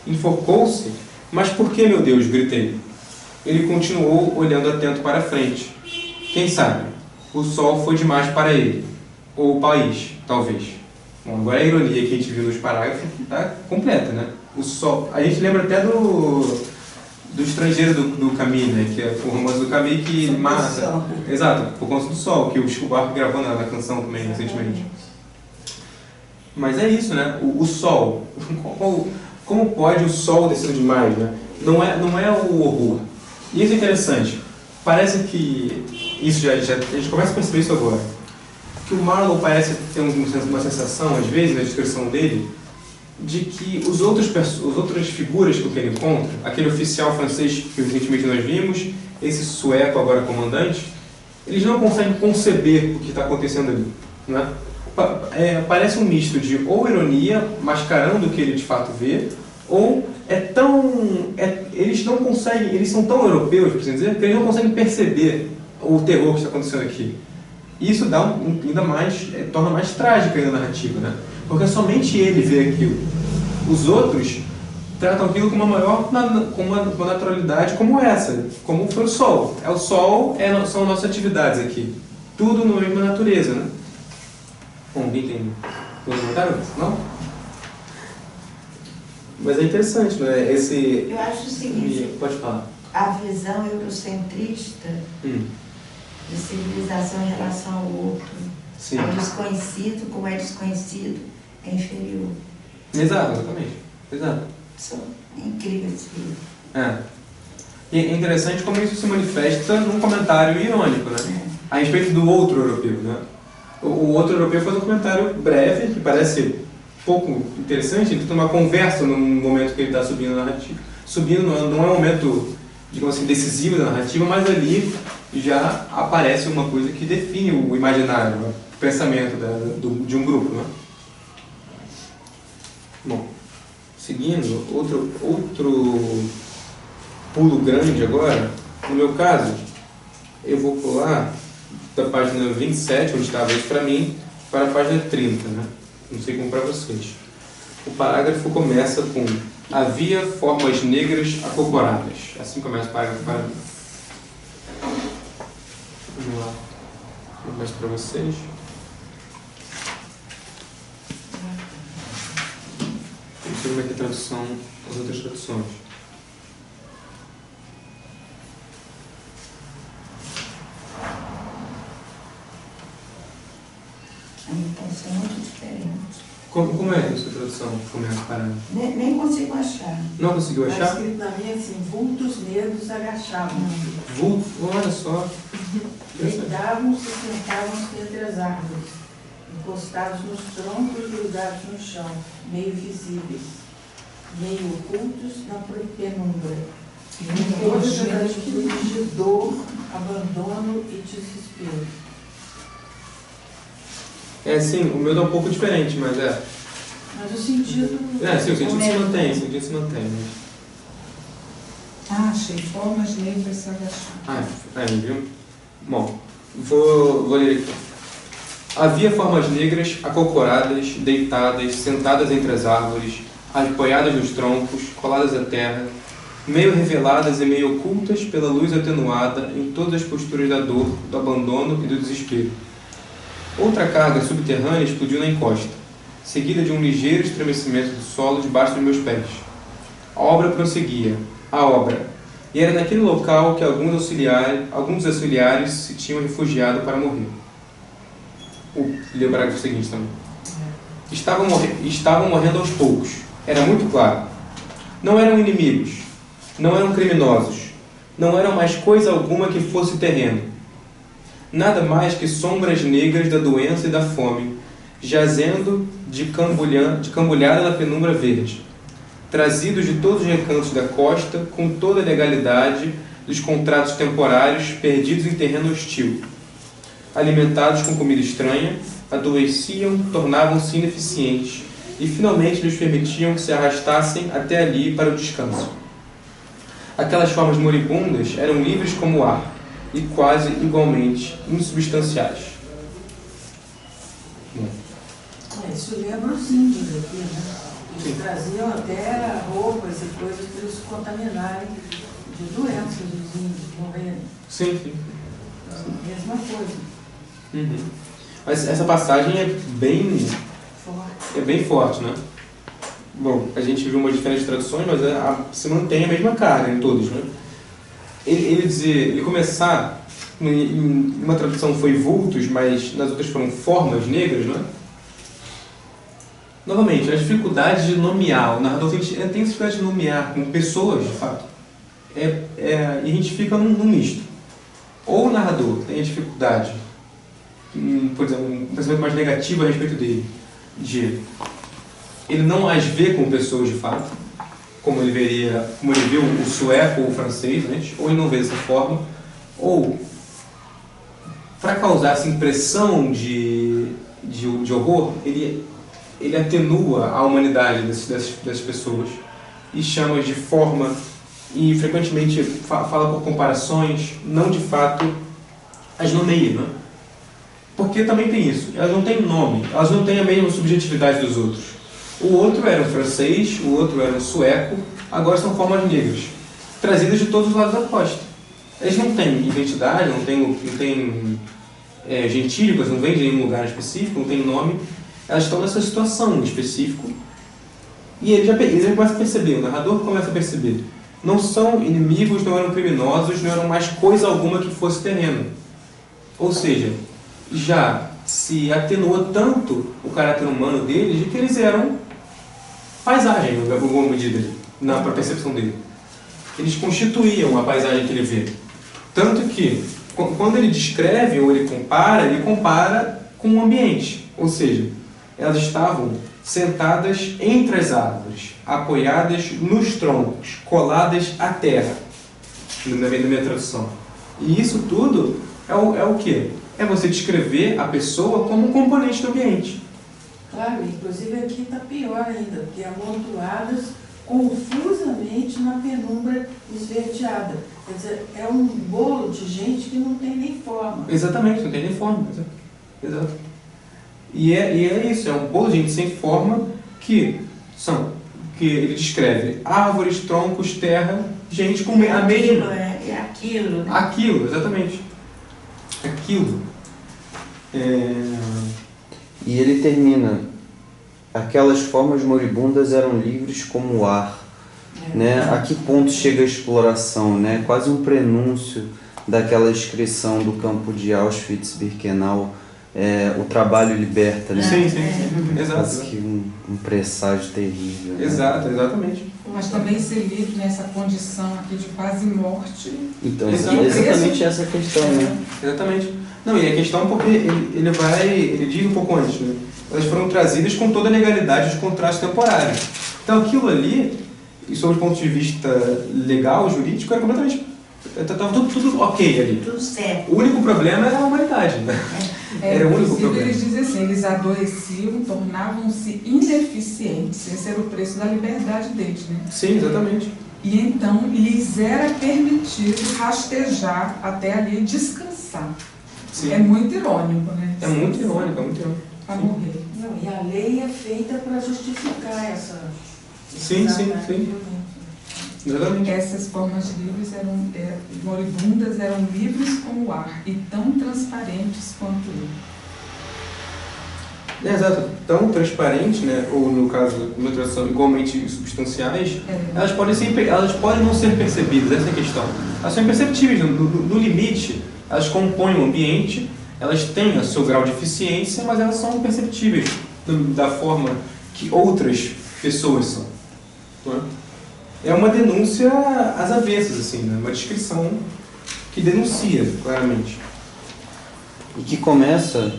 Enforcou-se? Mas por que, meu Deus? Gritei. Ele continuou olhando atento para a frente. Quem sabe? O sol foi demais para ele. Ou o país, talvez. Bom, agora a ironia que a gente viu nos parágrafos está completa, né? O sol... A gente lembra até do estrangeiro do Camus, né? Que é o romance do Camus que mata... Exato, por conta do sol, que o Chico Buarque gravou na canção também, recentemente. Mas é isso, né? O sol. Como pode o sol descer demais, né? Não é o horror. E isso é interessante. Parece que... a gente começa a perceber isso agora. Que o Marlowe parece ter uma sensação, às vezes, na descrição dele, de que as outras figuras que ele encontra, aquele oficial francês que recentemente nós vimos, esse sueco agora comandante, eles não conseguem conceber o que está acontecendo ali. Né? Parece um misto de ou ironia, mascarando o que ele de fato vê, ou eles não conseguem, eles são tão europeus, por assim dizer, que eles não conseguem perceber o terror que está acontecendo aqui. E isso dá ainda mais, torna mais trágica ainda a narrativa, né? Porque somente ele vê aquilo. Os outros tratam aquilo com uma naturalidade como essa, como foi o sol. O sol são nossas atividades aqui. Tudo na mesma natureza, né? Bom, alguém tem comentário? Não? Mas é interessante, né? Eu acho o seguinte... Pode falar. a visão eurocentrista de civilização em relação ao outro. Sim. Ao desconhecido, como é desconhecido, é inferior. Exato, exatamente. Exato. Isso é incrível esse livro. E é interessante como isso se manifesta num comentário irônico, né? A respeito do outro europeu, né? O outro europeu faz um comentário breve, que parece pouco interessante, ele tem uma conversa no momento que ele está subindo a narrativa. Subindo não é um momento, digamos assim, decisivo da narrativa, mas ali já aparece uma coisa que define o imaginário, o pensamento de um grupo, né? Bom, seguindo, outro pulo grande agora, no meu caso, eu vou pular da página 27, onde estava isso para mim, para a página 30, né? Não sei como para vocês. O parágrafo começa com: havia formas negras acocoradas. Assim começa o parágrafo para mim. Vamos lá. Vou mais para vocês. Deixa eu ver aqui a tradução, as outras traduções. Então, isso é muito diferente. Como é a sua tradução? Começa para... Nem consigo achar. Não conseguiu Está achar? escrito na minha assim: vultos negros agachavam-se. Vulto, olha só. Deitavam-se e sentavam-se entre as árvores, encostados nos troncos e grudados no chão, meio visíveis, meio ocultos na penumbra, em todas as atitudes de dor, abandono e desespero. Sim, o meu dá um pouco diferente, mas Mas o sentido... sim, o sentido se mantém, o sentido se mantém. Achei. Formas negras se agachar. Viu? Bom, vou ler aqui. Havia formas negras acocoradas, deitadas, sentadas entre as árvores, apoiadas nos troncos, coladas à terra, meio reveladas e meio ocultas pela luz atenuada em todas as posturas da dor, do abandono e do desespero. Outra carga subterrânea explodiu na encosta, seguida de um ligeiro estremecimento do solo debaixo dos meus pés. A obra prosseguia, e era naquele local que alguns auxiliares se tinham refugiado para morrer. Lê o parágrafo seguinte também. Estavam morrendo aos poucos, era muito claro. Não eram inimigos, não eram criminosos, não eram mais coisa alguma que fosse terreno. Nada mais que sombras negras da doença e da fome, jazendo de cambulhada na penumbra verde, trazidos de todos os recantos da costa, com toda a legalidade dos contratos temporários perdidos em terreno hostil. Alimentados com comida estranha, adoeciam, tornavam-se ineficientes e finalmente lhes permitiam que se arrastassem até ali para o descanso. Aquelas formas moribundas eram livres como o ar, e quase igualmente insubstanciais. Isso lembra os índios aqui, né? Eles traziam até roupas e coisas para eles se contaminarem de doenças dos índios, morrerem. Sim. Mesma coisa. Mas essa passagem é bem forte, né? Bom, a gente viu uma diferente de traduções, mas se mantém a mesma carga em todos, né? Ele começar, em uma tradução foi vultos, mas nas outras foram formas negras, né? Novamente, a dificuldade de nomear, o narrador tem dificuldade de nomear com pessoas, de fato, e a gente fica num misto. Ou o narrador tem a dificuldade, por exemplo, um pensamento mais negativo a respeito dele, ele não as vê como pessoas de fato, como ele viu o sueco ou o francês antes, ou ele não vê dessa forma, ou para causar essa impressão de horror, ele atenua a humanidade dessas pessoas e chama de forma e frequentemente fala por comparações, não de fato as nomeia, né? Porque também tem isso, elas não têm nome, elas não têm a mesma subjetividade dos outros. O outro era um francês, o outro era um sueco, agora são formas negras, trazidas de todos os lados da costa. Eles não têm identidade, não têm gentílicas, não vêm de nenhum lugar específico, não têm nome, elas estão nessa situação em específico, e ele já começa a perceber, o narrador começa a perceber não são inimigos, não eram criminosos, não eram mais coisa alguma que fosse terreno. Ou seja, já se atenuou tanto o caráter humano deles de que eles eram paisagem, em alguma medida, na percepção dele. Eles constituíam a paisagem que ele vê. Tanto que, quando ele descreve ou ele compara com o ambiente. Ou seja, elas estavam sentadas entre as árvores, apoiadas nos troncos, coladas à terra, na minha tradução. E isso tudo é o quê? É você descrever a pessoa como um componente do ambiente. Claro, inclusive aqui está pior ainda, porque amontoadas confusamente na penumbra esverdeada. Quer dizer, é um bolo de gente que não tem nem forma. Exatamente, não tem nem forma. Exato. E é isso, é um bolo de gente sem forma que ele descreve árvores, troncos, terra, gente com a mesma... É aquilo, né? Aquilo, exatamente. Aquilo. E ele termina: aquelas formas moribundas eram livres como o ar. Né? A que ponto chega a exploração? Né? Quase um prenúncio daquela inscrição do campo de Auschwitz-Birkenau, o trabalho liberta. Né? Sim. Exato. Quase que um presságio terrível. Né? Exato, exatamente. Mas também ser livre nessa condição aqui de quase morte. Então, exatamente essa questão, né? Exatamente. Não, e a questão porque ele diz um pouco antes, né? Elas foram trazidas com toda a legalidade de contrato temporário. Então aquilo ali, e sob o ponto de vista legal, jurídico, era completamente... Estava tudo ok ali. Tudo certo. O único problema era a humanidade, né? Era o único problema. Eles dizem assim, eles adoeciam, tornavam-se ineficientes. Esse era o preço da liberdade deles, né? Sim, exatamente. E então lhes era permitido rastejar até ali descansar. Sim. É muito irônico, né? É muito irônico, é muito irônico. Para morrer. Não, e a lei é feita para justificar essa... Sim. Exatamente. Essas formas livres moribundas eram livres como o ar e tão transparentes quanto ele. Exato. Tão transparente, né? Ou no caso, uma tradução, igualmente substanciais, elas podem não ser percebidas, essa é a questão. Elas são imperceptíveis, no limite, elas compõem o ambiente, elas têm o seu grau de eficiência, mas elas são imperceptíveis da forma que outras pessoas são. Não é? É uma denúncia às avessas, assim, né? Uma descrição que denuncia, claramente. E que começa,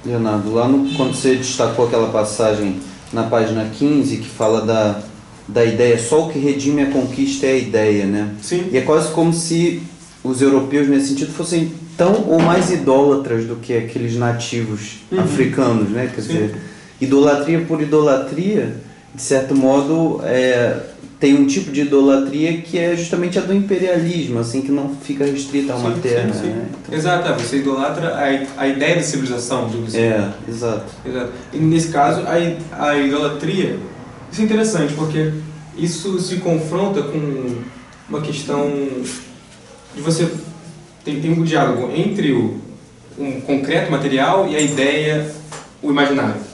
Leonardo, lá quando você destacou aquela passagem na página 15, que fala da ideia, só o que redime a conquista é a ideia, né? Sim. E é quase como se os europeus, nesse sentido, fossem tão ou mais idólatras do que aqueles nativos africanos, né? Quer dizer, idolatria por idolatria, de certo modo, tem um tipo de idolatria que é justamente a do imperialismo, assim, que não fica restrita a uma terra. Sim. Né? Então, exato, você idolatra a ideia da civilização, digamos assim. Exato. E nesse caso, a idolatria, isso é interessante, porque isso se confronta com uma questão de você tem um diálogo entre um concreto material e a ideia, o imaginário.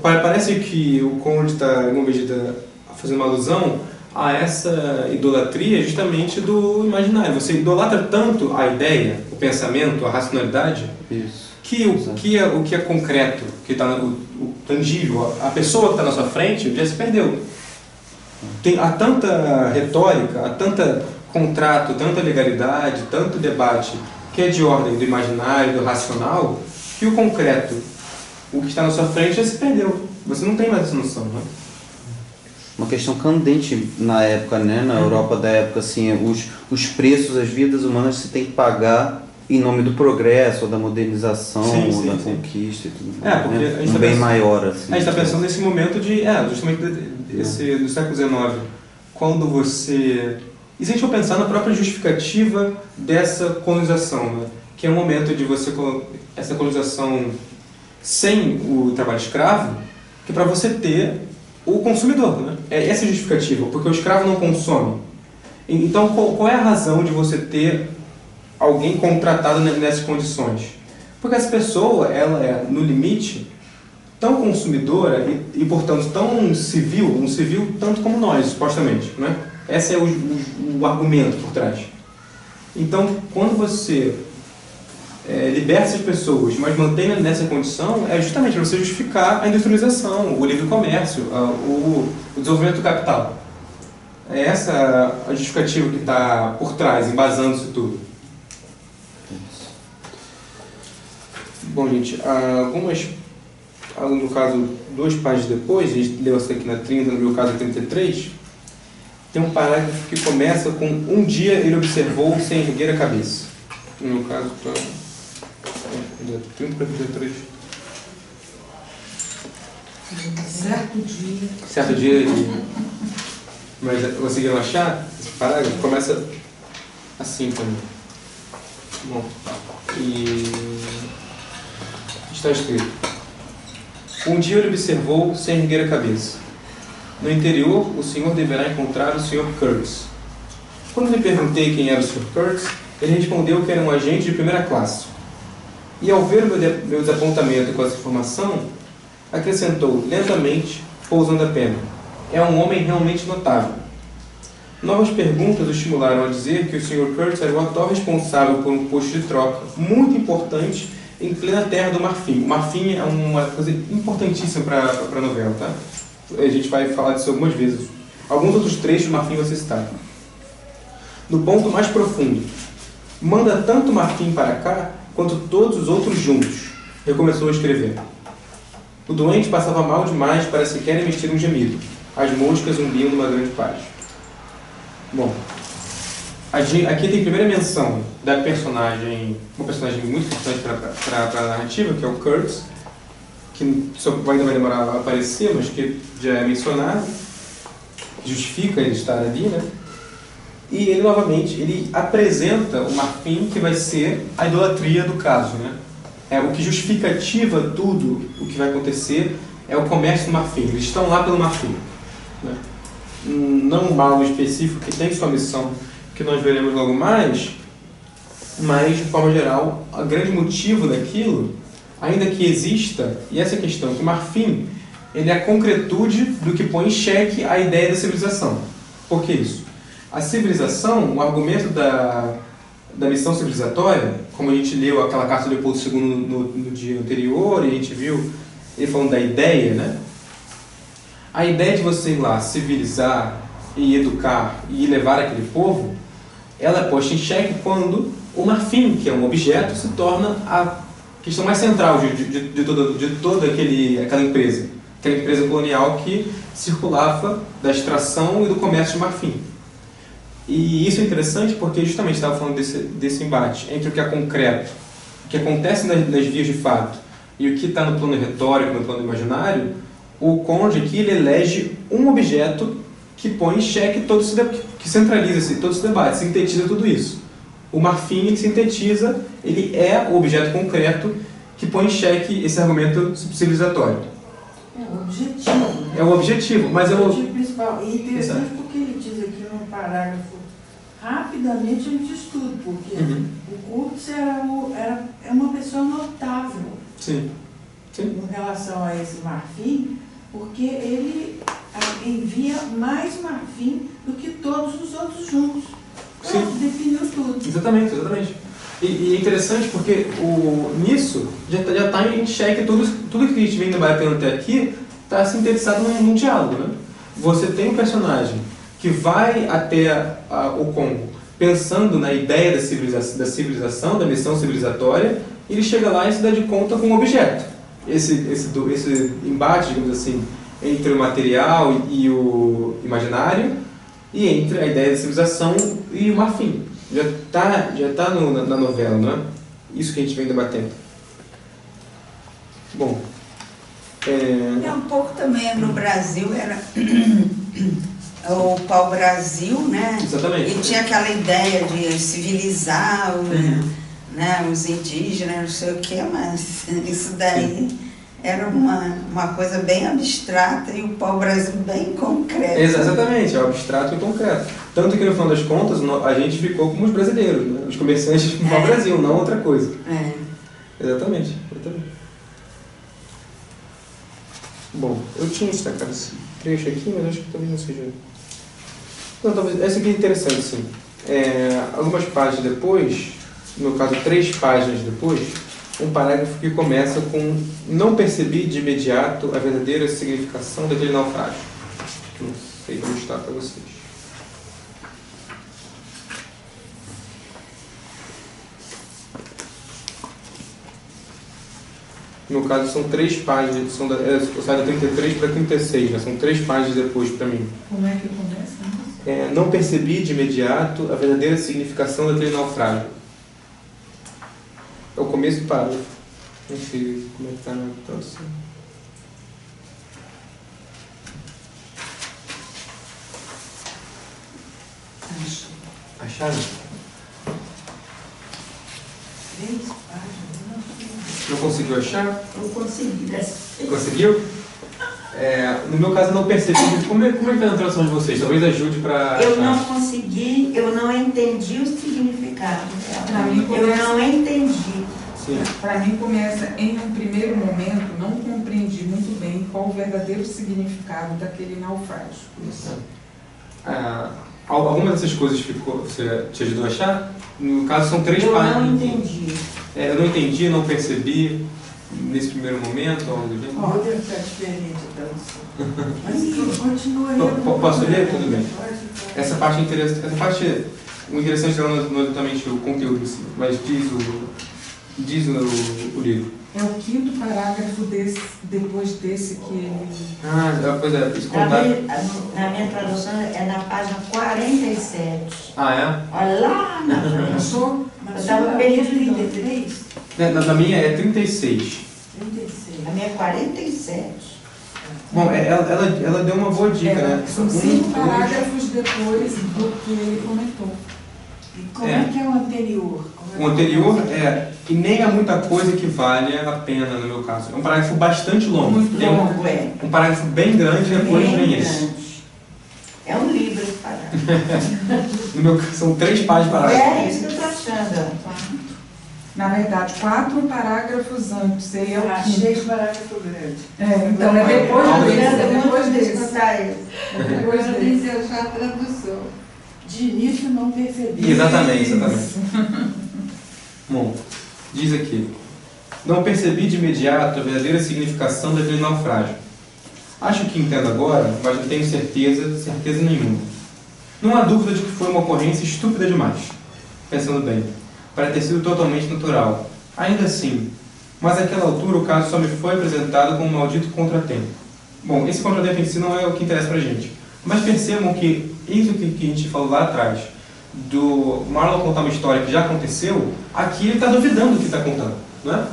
Parece que o Conde está, em alguma medida, fazendo uma alusão a essa idolatria justamente do imaginário. Você idolatra tanto a ideia, o pensamento, a racionalidade, Isso. que o que é concreto, que está o tangível, a pessoa que está na sua frente já se perdeu. Há tanta retórica, há tanto contrato, tanta legalidade, tanto debate que é de ordem do imaginário, do racional, que o concreto, o que está na sua frente, já se perdeu. Você não tem mais essa noção, né? Uma questão candente na época, né? Na Europa da época, assim, os preços, as vidas humanas se tem que pagar em nome do progresso, ou da modernização, ou da conquista e tudo mais. Porque né? a gente bem maior, assim. A gente está pensando nesse momento justamente do século XIX, quando você... E se a gente for pensar na própria justificativa dessa colonização, né? Que é um momento de você... Essa colonização sem o trabalho escravo, que é para você ter o consumidor, né? Essa é a justificativa, porque o escravo não consome. Então, qual é a razão de você ter alguém contratado nessas condições? Porque essa pessoa, ela é, no limite, tão consumidora e portanto, tão civil, um civil tanto como nós, supostamente, né? Esse é o argumento por trás. Então, quando você liberta essas pessoas, mas mantém nessa condição, é justamente para você justificar a industrialização, o livre comércio, o desenvolvimento do capital. É essa a justificativa que está por trás, embasando isso tudo. Bom, gente, no caso, 2 páginas depois, a gente leu essa aqui na 30, no meu caso, 33, tem um parágrafo que começa com: um dia ele observou sem erguer a cabeça. No meu caso, 30 para 33. Certo dia. Mas conseguiram achar? Esse parágrafo começa assim também. Bom, e está escrito: um dia ele observou sem erguer a cabeça. No interior, o senhor deverá encontrar o Sr. Kurtz. Quando lhe perguntei quem era o Sr. Kurtz, ele respondeu que era um agente de primeira classe. E ao ver meu desapontamento com essa informação, acrescentou lentamente, pousando a pena: é um homem realmente notável. Novas perguntas o estimularam a dizer que o Sr. Kurtz era o atual responsável por um posto de troca muito importante em plena terra do marfim. O marfim é uma coisa importantíssima para a novela, tá? A gente vai falar disso algumas vezes. Alguns outros trechos do marfim vão ser citados. No ponto mais profundo: manda tanto marfim para cá quanto todos os outros juntos. Recomeçou a escrever. O doente passava mal demais para sequer emitir um gemido. As moscas zumbiam numa grande página. Bom, aqui tem a primeira menção da personagem, uma personagem muito importante para a narrativa, que é o Kurtz, que só ainda vai demorar a aparecer, mas que já é mencionado, justifica ele estar ali, né? E ele, novamente, ele apresenta o marfim, que vai ser a idolatria do caso, né? O que justificativa tudo o que vai acontecer é o comércio do marfim. Eles estão lá pelo marfim, né? Não um mal específico que tem sua missão, que nós veremos logo mais, mas, de forma geral, o grande motivo daquilo, ainda que exista, e essa questão, que o marfim ele é a concretude do que põe em xeque a ideia da civilização. Por que isso? A civilização, o argumento da missão civilizatória, como a gente leu aquela carta do Leopoldo II no dia anterior, e a gente viu ele falando da ideia, né? A ideia de você ir lá civilizar e educar e levar aquele povo, ela é posta em xeque quando o marfim, que é um objeto, se torna a questão mais central de toda aquela empresa colonial que circulava da extração e do comércio de marfim. E isso é interessante porque justamente estava falando desse embate entre o que é concreto, o que acontece nas vias de fato, e o que está no plano retórico, no plano imaginário. O Conde aqui ele elege um objeto que põe em xeque todo esse que centraliza todo esse debate, sintetiza tudo isso. O marfim ele sintetiza, ele é o objeto concreto que põe em xeque esse argumento civilizatório. É o objetivo, né? É o objetivo, mas é o objetivo principal. E interessante Exato. Porque ele diz aqui no parágrafo, rapidamente ele diz tudo, porque o Kurtz é uma pessoa notável. Sim. Em relação a esse marfim, porque ele envia mais marfim do que todos os outros juntos. Pronto, definiu tudo. Exatamente. E é interessante porque nisso já está em xeque tudo que a gente vem debatendo até aqui está sintetizado num diálogo, né? Você tem um personagem que vai até o Congo pensando na ideia da civilização, da missão civilizatória, e ele chega lá e se dá de conta com um objeto. Esse embate, digamos assim, entre o material e o imaginário, e entre a ideia da civilização e o marfim. Já tá na novela, não é? Isso que a gente vem debatendo. Bom. Um pouco também no Brasil, era o pau-brasil, né? Exatamente. E tinha aquela ideia de civilizar né, os indígenas, não sei o quê, mas isso daí era uma coisa bem abstrata e o pau-brasil bem concreto. Exatamente, é o abstrato e o concreto. Tanto que no final das contas a gente ficou como os brasileiros, né? Os comerciantes do pau-brasil, não outra coisa. Exatamente. Bom, eu tinha destacado esse trecho aqui, mas acho que talvez não seja... Não, talvez... Essa aqui é interessante, sim. Algumas páginas depois, no caso 3 páginas depois, um parágrafo que começa com: não percebi de imediato a verdadeira significação daquele naufrágio. Não sei como está para vocês. No caso, são 3 páginas, sai da 33 para 36, né? São 3 páginas depois para mim. Como é que começa? Não percebi de imediato a verdadeira significação daquele naufrágio. É o começo do parágrafo. Não sei como é que está na tradução. Acharam? 3 páginas. Não conseguiu achar? Eu consegui. Conseguiu? No meu caso, eu não percebi. Como é que está na tradução de vocês? Talvez ajude para... Eu não consegui, eu não entendi o significado dela. Eu não entendi. Para mim começa: em um primeiro momento, não compreendi muito bem qual o verdadeiro significado daquele naufrágio. Alguma dessas coisas você te ajudou a achar? No caso, são 3 páginas. Eu não entendi. Eu não entendi, não percebi nesse primeiro momento. Pode ficar diferente a tradução. Mas continua. Posso ler? Tudo bem. Essa parte é interessante. Essa parte, o interessante não é exatamente o conteúdo em si, mas diz o livro. É o 5º parágrafo depois desse que ele... Pois é. Isso contar... Na minha tradução é na página 47. É? Olha lá na frente. Eu estava perdido. 33? Na minha é 36. 36. A minha é 47. Bom, ela deu uma boa dica, né? São 5 parágrafos depois do que ele comentou. E como é que é o anterior? O anterior que nem há muita coisa que vale a pena, no meu caso. É um parágrafo bastante longo. Muito longo, um parágrafo bem grande, depois vem esse. É um livro esse parágrafo. No meu caso, são 3 páginas de parágrafo. É isso que eu estou achando. Na verdade, 4 parágrafos antes. Seria o 5º. Achei o parágrafo grande. Então é depois desse. Depois desse eu já a tradução. De início não percebi. Exatamente. Bom, diz aqui: não percebi de imediato a verdadeira significação daquele naufrágio. Acho que entendo agora, mas não tenho certeza nenhuma. Não há dúvida de que foi uma ocorrência estúpida demais, pensando bem, para ter sido totalmente natural. Ainda assim, mas àquela altura o caso só me foi apresentado como um maldito contratempo. Bom, esse contratempo em si não é o que interessa pra gente, mas percebam que isso que a gente falou lá atrás, do Marlon contar uma história que já aconteceu, aqui ele está duvidando do que está contando, não é?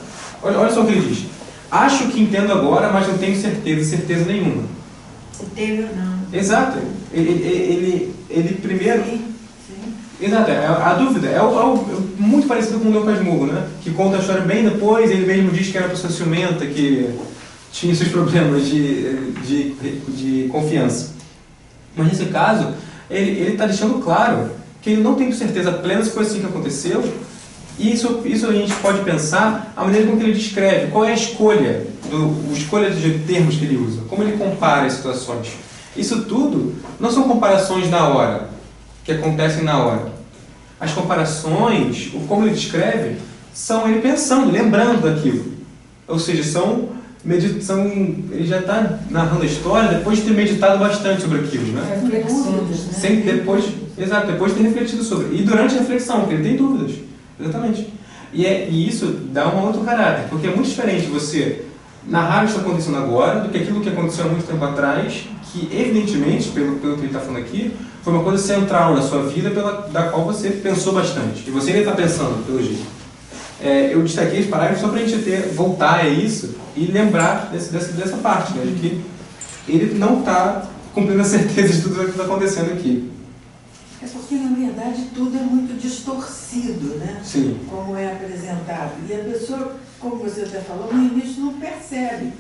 Olha só o que ele diz: acho que entendo agora, mas não tenho certeza nenhuma. Se teve ou não. Exato. Ele primeiro... Sim. Exato, a dúvida é muito parecido com o Dom Casmurro, né? Que conta a história bem depois, ele mesmo diz que era uma pessoa ciumenta, que tinha seus problemas de confiança. Mas nesse caso, ele está deixando claro que ele não tem certeza plena se foi assim que aconteceu. E isso a gente pode pensar a maneira como ele descreve, qual é a escolha de termos que ele usa, como ele compara as situações. Isso tudo não são comparações na hora, que acontecem na hora. As comparações, como ele descreve, são ele pensando, lembrando daquilo. Ou seja, ele já está narrando a história depois de ter meditado bastante sobre aquilo, né? Reflexões, depois de ter refletido sobre. E durante a reflexão, porque ele tem dúvidas. Exatamente. E isso dá um outro caráter, porque é muito diferente você narrar o que está acontecendo agora do que aquilo que aconteceu há muito tempo atrás, que evidentemente, pelo que ele está falando aqui, foi uma coisa central na sua vida da qual você pensou bastante. E você ainda está pensando, pelo jeito. Eu destaquei esse parágrafo só para a gente voltar a isso e lembrar dessa parte, né, de que ele não está cumprindo a certeza de tudo o que está acontecendo aqui. É porque, na verdade, tudo é muito distorcido, né? Sim. Como é apresentado. E a pessoa, como você até falou, no início não percebe.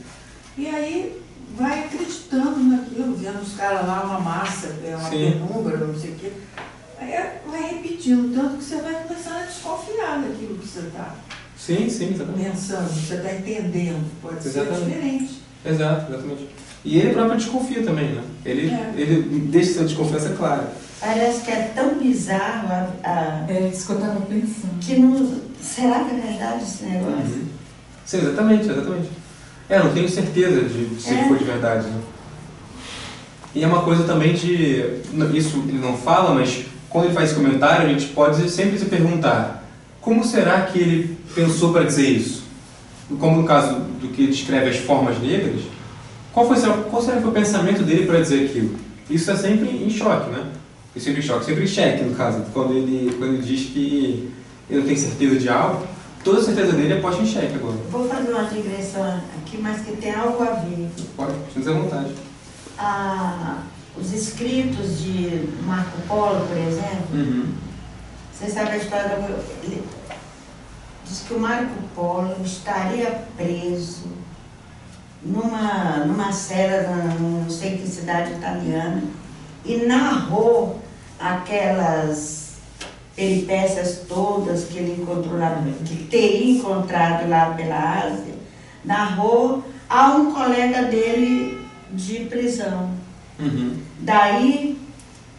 E aí vai acreditando naquilo, vendo os caras lá, uma massa, uma penumbra, não sei o quê. Aí vai repetindo, tanto que você vai começar a desconfiar daquilo que você está pensando, você está entendendo. Pode ser diferente. Exato, exatamente. E ele próprio desconfia também, né? Ele deixa sua desconfiança clara. Parece que é tão bizarro É isso que eu estava pensando. que não... Será que é verdade esse negócio? Uhum. Sim, exatamente, exatamente. Não tenho certeza de se foi de verdade, né? E é uma coisa também de... Isso ele não fala, mas quando ele faz esse comentário, a gente pode sempre se perguntar como será que ele pensou para dizer isso? Como no caso do que descreve as formas negras, qual será que foi o pensamento dele para dizer aquilo? Isso é sempre em choque, né? Sempre em choque, sempre em xeque, no caso. Quando ele diz que ele não tem certeza de algo, toda a certeza dele é posta em xeque agora. Vou fazer uma digressão aqui, mas que tem algo a ver. Pode, sinta à vontade. Os escritos de Marco Polo, por exemplo, você sabe a história diz que o Marco Polo estaria preso numa cela, não sei que cidade italiana, e narrou aquelas peripécias todas que ele encontrou lá, que teria encontrado lá pela Ásia, narrou a um colega dele de prisão. Daí,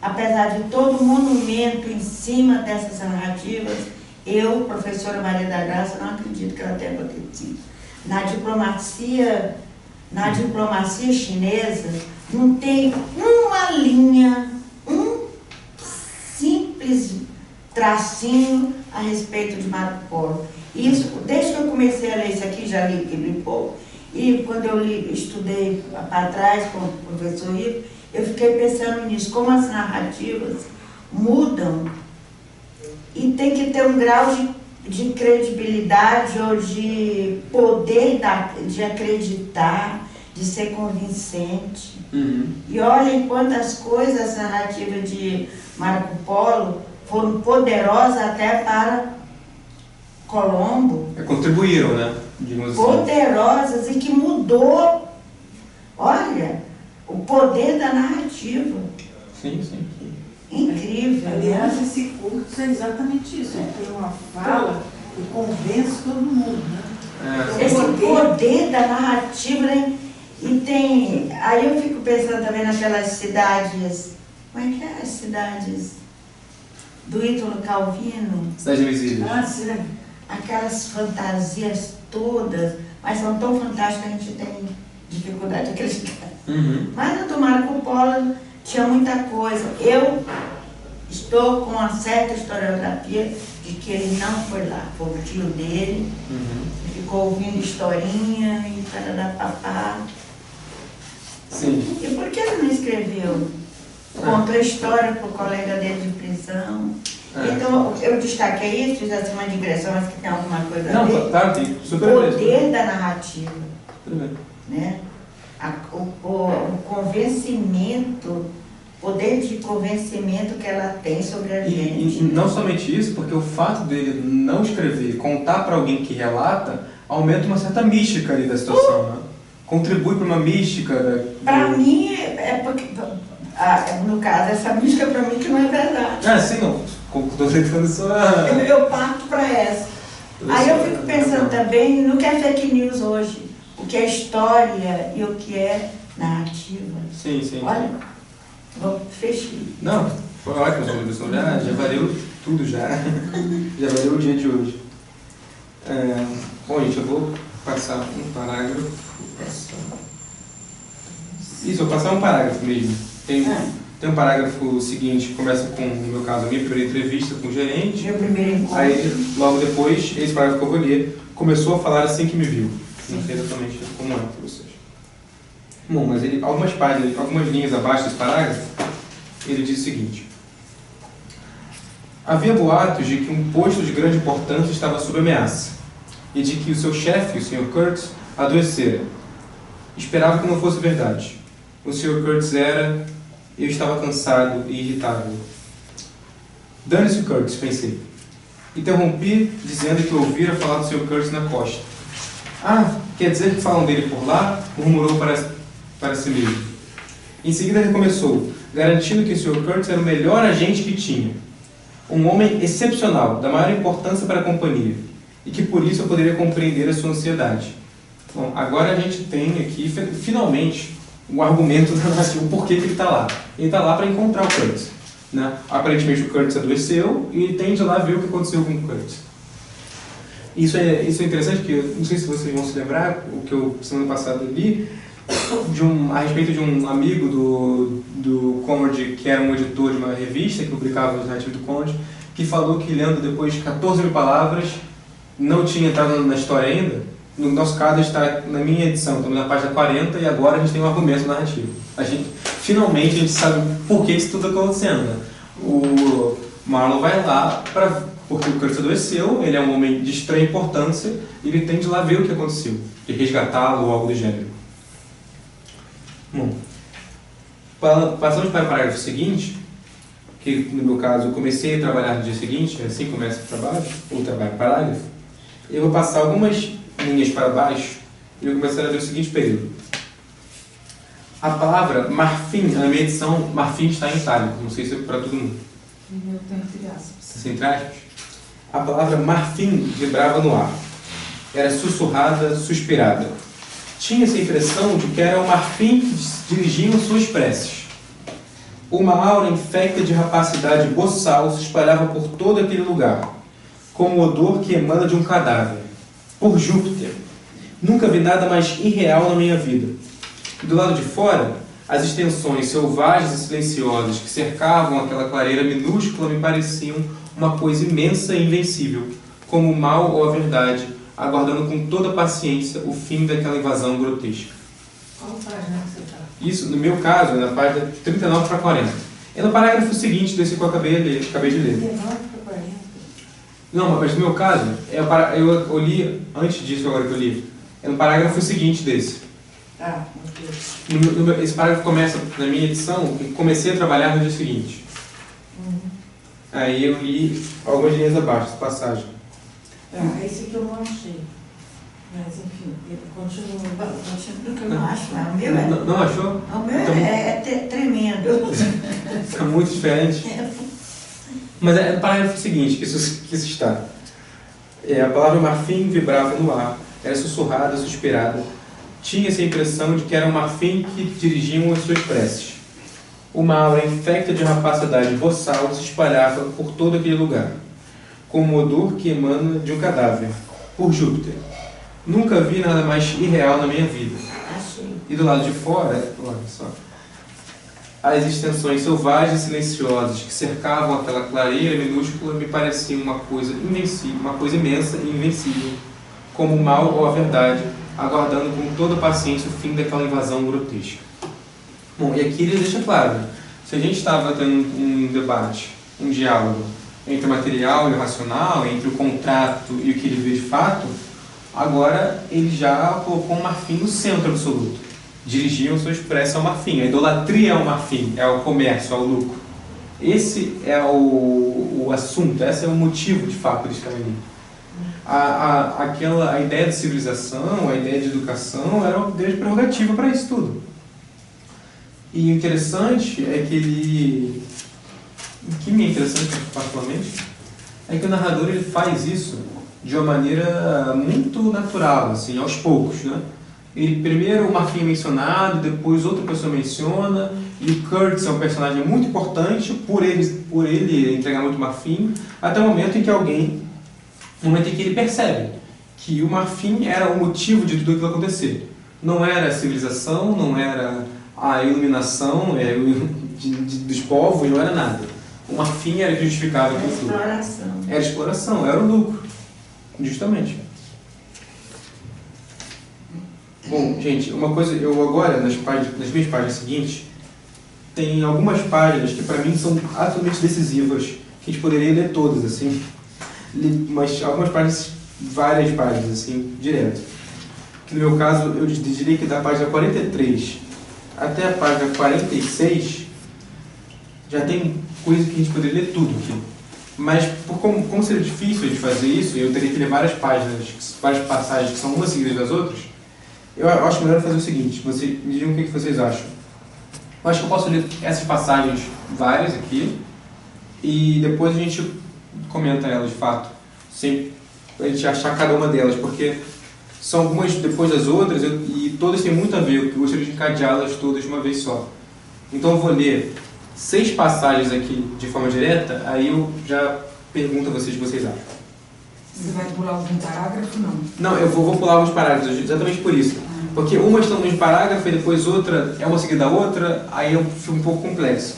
apesar de todo o monumento em cima dessas narrativas, eu, professora Maria da Graça, não acredito que ela tenha acontecido. Na diplomacia chinesa, não tem uma linha, um simples tracinho a respeito de Marco Polo. Isso, desde que eu comecei a ler isso aqui, já li um pouco, e quando eu estudei para trás com o professor Ivo, eu fiquei pensando nisso, como as narrativas mudam e tem que ter um grau de credibilidade ou de poder de acreditar, de ser convincente. E olhem quantas coisas as narrativas de Marco Polo foram poderosas até para Colombo. Contribuíram, né? Poderosas e que mudou, olha, o poder da narrativa. Sim, sim. Incrível. Aliás, esse curso é exatamente isso. Tem uma fala que convence todo mundo, né? Esse poder da narrativa, né? E tem... Aí eu fico pensando também naquelas cidades... Como é que é as cidades do Ítalo Calvino? Cidade Invisível. Sim. Aquelas fantasias todas, mas são tão fantásticas que a gente tem dificuldade de acreditar. Mas no do Marco Polo tinha muita coisa. Eu estou com uma certa historiografia de que ele não foi lá. Foi o tio dele, ficou ouvindo historinha e papá. Sim. E por que ele não escreveu? Contou a história para o colega dele de prisão. Então, eu destaquei isso, fiz assim uma digressão, mas que tem alguma coisa a ver. Não, claro, tem super O poder da narrativa, né? O convencimento, poder de convencimento que ela tem sobre a gente. E não somente isso, porque o fato dele não escrever, contar para alguém que relata, aumenta uma certa mística ali da situação, né? Contribui para uma mística. Para mim, é porque, no caso, essa mística para mim que não é verdade. Sim, não. Estou tentando só... Eu parto para essa. Aí eu fico pensando também no que é fake news hoje, o que é história e o que é narrativa. Sim, sim. Olha, vou fechar. Não, foi ótimo essa conversação, já valeu tudo já. Já valeu o dia de hoje. Bom, gente, eu vou passar um parágrafo. Isso, eu vou passar um parágrafo mesmo. Tem um parágrafo seguinte que começa com, no meu caso, a minha primeira entrevista com o gerente. Meu primeiro encontro. Aí, logo depois, esse parágrafo que eu vou ler, começou a falar assim que me viu. Não sei exatamente como é para vocês. Bom, mas ele, algumas páginas, algumas linhas abaixo desse parágrafo, ele diz o seguinte: havia boatos de que um posto de grande importância estava sob ameaça e de que o seu chefe, o Sr. Kurtz, adoecera. Esperava que não fosse verdade. O Sr. Kurtz era... Eu estava cansado e irritável. Dane-se o Kurtz, pensei. Interrompi, dizendo que ouvira falar do Sr. Kurtz na costa. Quer dizer que falam dele por lá? Murmurou para si mesmo. Em seguida recomeçou, garantindo que o Sr. Kurtz era o melhor agente que tinha. Um homem excepcional, da maior importância para a companhia, e que por isso eu poderia compreender a sua ansiedade. Bom, agora a gente tem aqui, finalmente, o argumento da narrativa, o porquê que ele está lá. Ele está lá para encontrar o Kurtz. Né? Aparentemente o Kurtz adoeceu e ele tem de lá ver o que aconteceu com o Kurtz. Isso é interessante, porque não sei se vocês vão se lembrar, o que eu semana passada li, a respeito de um amigo do Conrad, que era um editor de uma revista que publicava os narrativos do Conrad, que falou que lendo depois de 14 mil palavras não tinha entrado na história ainda. No nosso caso, está na minha edição, estamos na página 40 e agora a gente tem um argumento narrativo. Finalmente a gente sabe por que isso tudo está acontecendo. Né? O Marlowe vai lá porque o Kurtz adoeceu, ele é um homem de extrema importância e ele tem de ir lá ver o que aconteceu, de resgatá-lo ou algo do gênero. Bom, passamos para o parágrafo seguinte, que no meu caso eu comecei a trabalhar no dia seguinte, assim começa o trabalho, ou trabalho parágrafo. Eu vou passar algumas linhas para baixo e eu começar a ler o seguinte período. A palavra marfim, na minha edição, marfim está em itálico, não sei se é para todo mundo. Eu tenho entre aspas. Entre aspas. A palavra marfim vibrava no ar. Era sussurrada, suspirada. Tinha-se a impressão de que era o marfim que dirigiam suas preces. Uma aura infecta de rapacidade boçal se espalhava por todo aquele lugar, como o odor que emana de um cadáver. Por Júpiter, nunca vi nada mais irreal na minha vida. Do lado de fora, as extensões selvagens e silenciosas que cercavam aquela clareira minúscula me pareciam uma coisa imensa e invencível, como o mal ou a verdade, aguardando com toda paciência o fim daquela invasão grotesca. Qual página que você está? Isso, no meu caso, é na página 39 para 40. É no parágrafo seguinte desse que eu acabei de ler. 39 para 40? Não, mas no meu caso, eu li, antes disso agora que eu li, é no parágrafo seguinte desse. Ah, ok. Esse parágrafo começa, na minha edição, e comecei a trabalhar no dia seguinte. Aí eu li algumas linhas abaixo, essa passagem. Esse aqui eu não achei. Mas, enfim, ele continua Eu não acho, mas o meu é. Não achou? O meu é tremendo. Está muito diferente. Mas é no parágrafo seguinte que isso está. A palavra marfim vibrava no ar, era sussurrada, suspirada. Tinha-se a impressão de que era um marfim que dirigiam as suas preces. Uma aura infecta de rapacidade boçal se espalhava por todo aquele lugar, como o odor que emana de um cadáver. Por Júpiter, nunca vi nada mais irreal na minha vida. Achei. E do lado de fora, olha só, as extensões selvagens e silenciosas que cercavam aquela clareira minúscula me pareciam uma coisa invencível, uma coisa imensa e invencível, como o mal ou a verdade, aguardando com toda paciência o fim daquela invasão grotesca. Bom, e aqui ele deixa claro, né? Se a gente estava tendo um debate, um diálogo entre o material e o racional, entre o contrato e o que ele vê de fato, agora ele já colocou o marfim no centro absoluto. Dirigiam suas preces ao marfim. A idolatria é o marfim, é o comércio, é o lucro. Esse é o assunto, esse é o motivo de fato de estar ali. A ideia de civilização, a ideia de educação era uma grande prerrogativa para isso tudo. E o interessante é que o que me é interessante particularmente é que o narrador ele faz isso de uma maneira muito natural, assim, aos poucos, né? Ele, primeiro o marfim é mencionado, depois outra pessoa menciona, e o Kurtz é um personagem muito importante por ele entregar muito marfim, até o momento em que ele percebe que o marfim era o motivo de tudo aquilo acontecer. Não era a civilização, não era a iluminação dos povos, não era nada. O marfim era que justificava aquilo tudo. Era exploração, era o lucro, justamente. Bom, gente, uma coisa, eu agora, nas minhas páginas seguintes, tem algumas páginas que para mim são absolutamente decisivas, que a gente poderia ler todas, assim, mas algumas páginas, várias páginas, assim, direto. Que no meu caso, eu diria que da página 43 até a página 46, já tem coisa que a gente poderia ler tudo aqui. Mas, como seria difícil de fazer isso, eu teria que ler várias páginas, várias passagens que são umas seguidas das outras, eu acho melhor fazer o seguinte, vocês me digam o que vocês acham. Eu acho que eu posso ler essas passagens várias aqui, e depois a gente comenta elas de fato, sem a gente achar cada uma delas, porque são algumas depois das outras e todas têm muito a ver, eu gostaria de encadeá-las todas de uma vez só. Então eu vou ler 6 passagens aqui de forma direta, aí eu já pergunto a vocês o que vocês acham. Você vai pular algum parágrafo? Não. Não, eu vou pular alguns parágrafos, exatamente por isso. Porque uma está no mesmo parágrafo e depois outra é uma seguida da outra, aí eu fico um pouco complexo.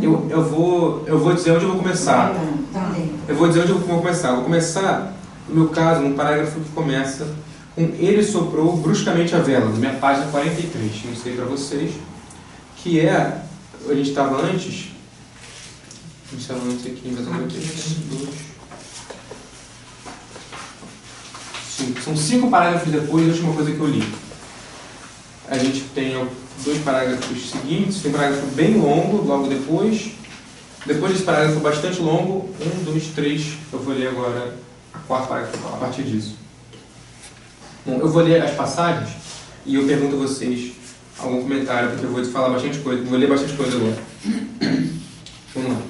Eu vou dizer onde eu vou começar. Eu vou dizer onde eu vou começar. Eu vou começar, no meu caso, num parágrafo que começa com ele soprou bruscamente a vela, na minha página 43. Não sei para vocês. Que é, a gente estava antes aqui, são 5 parágrafos depois da última coisa que eu li. A gente tem 2 parágrafos seguintes, tem um parágrafo bem longo logo depois. Depois desse parágrafo bastante longo, 1, 2, 3, eu vou ler agora a 4 parágrafo a partir disso. Bom, eu vou ler as passagens e eu pergunto a vocês algum comentário, porque eu vou falar bastante coisa, vou ler bastante coisa agora. Vamos lá.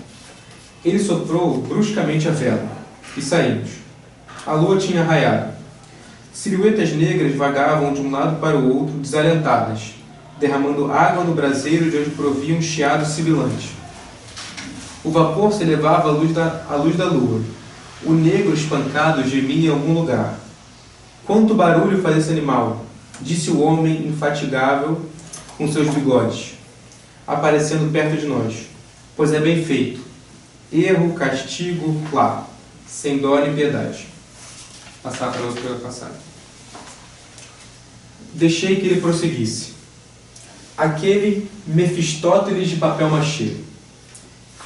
Ele soprou bruscamente a vela e saímos. A lua tinha raiado. Silhuetas negras vagavam de um lado para o outro, desalentadas, derramando água no braseiro de onde provia um chiado sibilante. O vapor se elevava à luz da lua. O negro espancado gemia em algum lugar. Quanto barulho faz esse animal? Disse o homem infatigável com seus bigodes, aparecendo perto de nós. Pois é bem feito. Erro, castigo, lá, sem dó nem piedade. Passar para outra passagem. Deixei que ele prosseguisse. Aquele Mefistóteles de papel machê.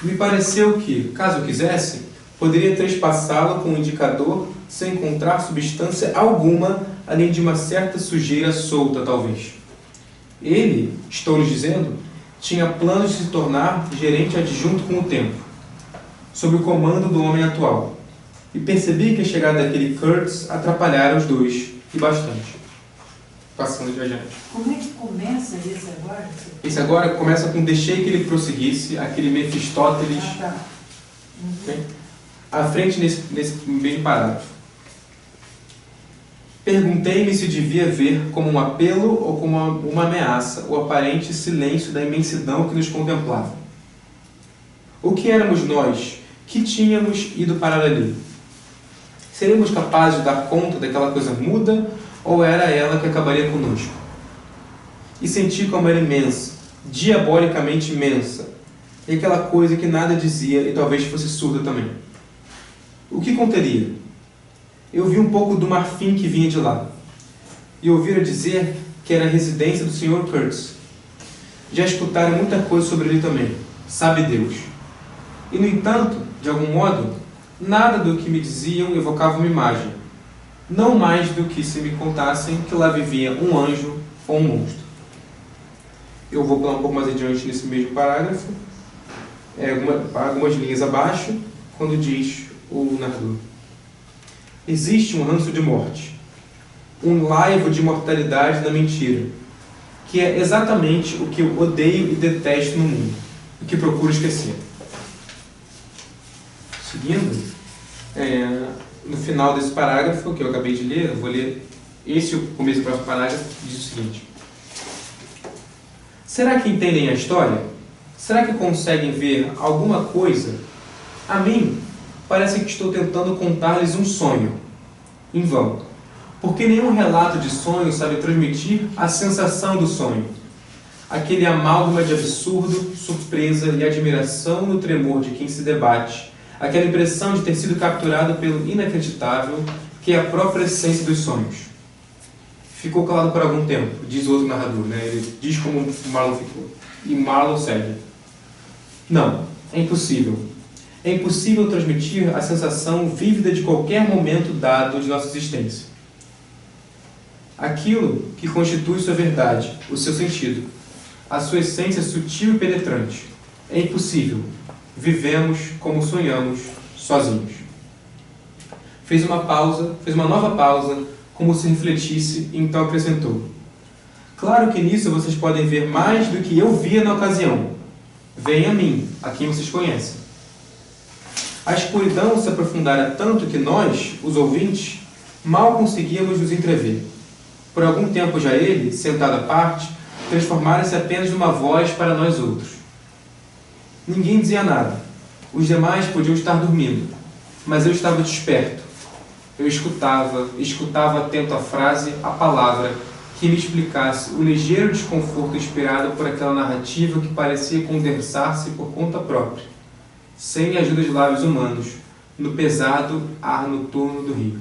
Me pareceu que, caso quisesse, poderia trespassá-lo com um indicador sem encontrar substância alguma, além de uma certa sujeira solta, talvez. Ele, estou lhes dizendo, tinha planos de se tornar gerente adjunto com o tempo, sob o comando do homem atual. E percebi que a chegada daquele Kurtz atrapalhara os dois, e bastante. Passando de adiante. Como é que começa esse agora? Esse agora começa com deixei que ele prosseguisse, aquele Mefistóteles. Tá. Okay? À frente nesse mesmo parágrafo. Perguntei-me se devia ver como um apelo ou como uma ameaça o aparente silêncio da imensidão que nos contemplava. O que éramos nós que tínhamos ido parar ali? Seríamos capazes de dar conta daquela coisa muda ou era ela que acabaria conosco? E senti como era imensa, diabolicamente imensa, e aquela coisa que nada dizia e talvez fosse surda também. O que conteria? Eu vi um pouco do marfim que vinha de lá, e ouvira dizer que era a residência do Sr. Kurtz. Já escutaram muita coisa sobre ele também, sabe Deus. E, no entanto, de algum modo, nada do que me diziam evocava uma imagem, não mais do que se me contassem que lá vivia um anjo ou um monstro. Eu vou pular um pouco mais adiante nesse mesmo parágrafo, algumas linhas abaixo, quando diz o narrador. Existe um ranço de morte, um laivo de imortalidade na mentira, que é exatamente o que eu odeio e detesto no mundo, o que procuro esquecer. Seguindo, no final desse parágrafo que eu acabei de ler, eu vou ler esse o começo do próximo parágrafo, diz o seguinte. Será que entendem a história? Será que conseguem ver alguma coisa? A mim, parece que estou tentando contar-lhes um sonho. Em vão. Porque nenhum relato de sonho sabe transmitir a sensação do sonho. Aquele amálgama de absurdo, surpresa e admiração no tremor de quem se debate. Aquela impressão de ter sido capturado pelo inacreditável, que é a própria essência dos sonhos. Ficou calado por algum tempo, diz o outro narrador, né? Ele diz como Marlowe ficou. E Marlowe segue. Não, é impossível. É impossível transmitir a sensação vívida de qualquer momento dado de nossa existência. Aquilo que constitui sua verdade, o seu sentido, a sua essência sutil e penetrante. É impossível. Vivemos como sonhamos, sozinhos. Fez uma nova pausa, como se refletisse, e então acrescentou. Claro que nisso vocês podem ver mais do que eu via na ocasião. Venha a mim, a quem vocês conhecem. A escuridão se aprofundara tanto que nós, os ouvintes, Mal conseguíamos nos entrever. Por algum tempo já ele, sentado à parte, transformara-se apenas numa voz para nós outros. Ninguém dizia nada. Os demais podiam estar dormindo, mas eu estava desperto. Eu escutava atento a frase, a palavra, que me explicasse o ligeiro desconforto inspirado por aquela narrativa que parecia condensar-se por conta própria, sem a ajuda de lábios humanos, no pesado ar noturno do rio.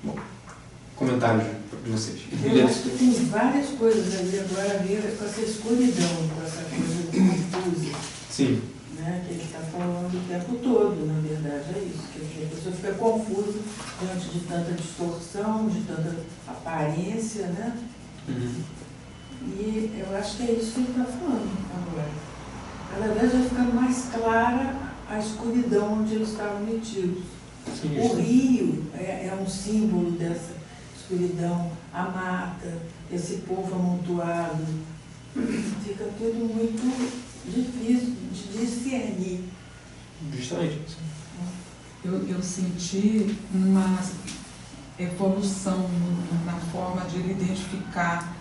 Bom, comentários de vocês. Eu acho que tem várias coisas ali agora a ver com essa escuridão, com essa coisa confusa. Sim. Né, que ele está falando o tempo todo, na verdade, é isso. Que a pessoa fica confusa diante de tanta distorção, de tanta aparência, né? E eu acho que é isso que ele está falando agora. Cada vez vai ficando mais clara a escuridão onde eles estavam metidos. Sim, o rio é um símbolo dessa escuridão, a mata, esse povo amontoado. Fica tudo muito difícil de discernir. Justamente. Eu senti uma evolução na forma de ele identificar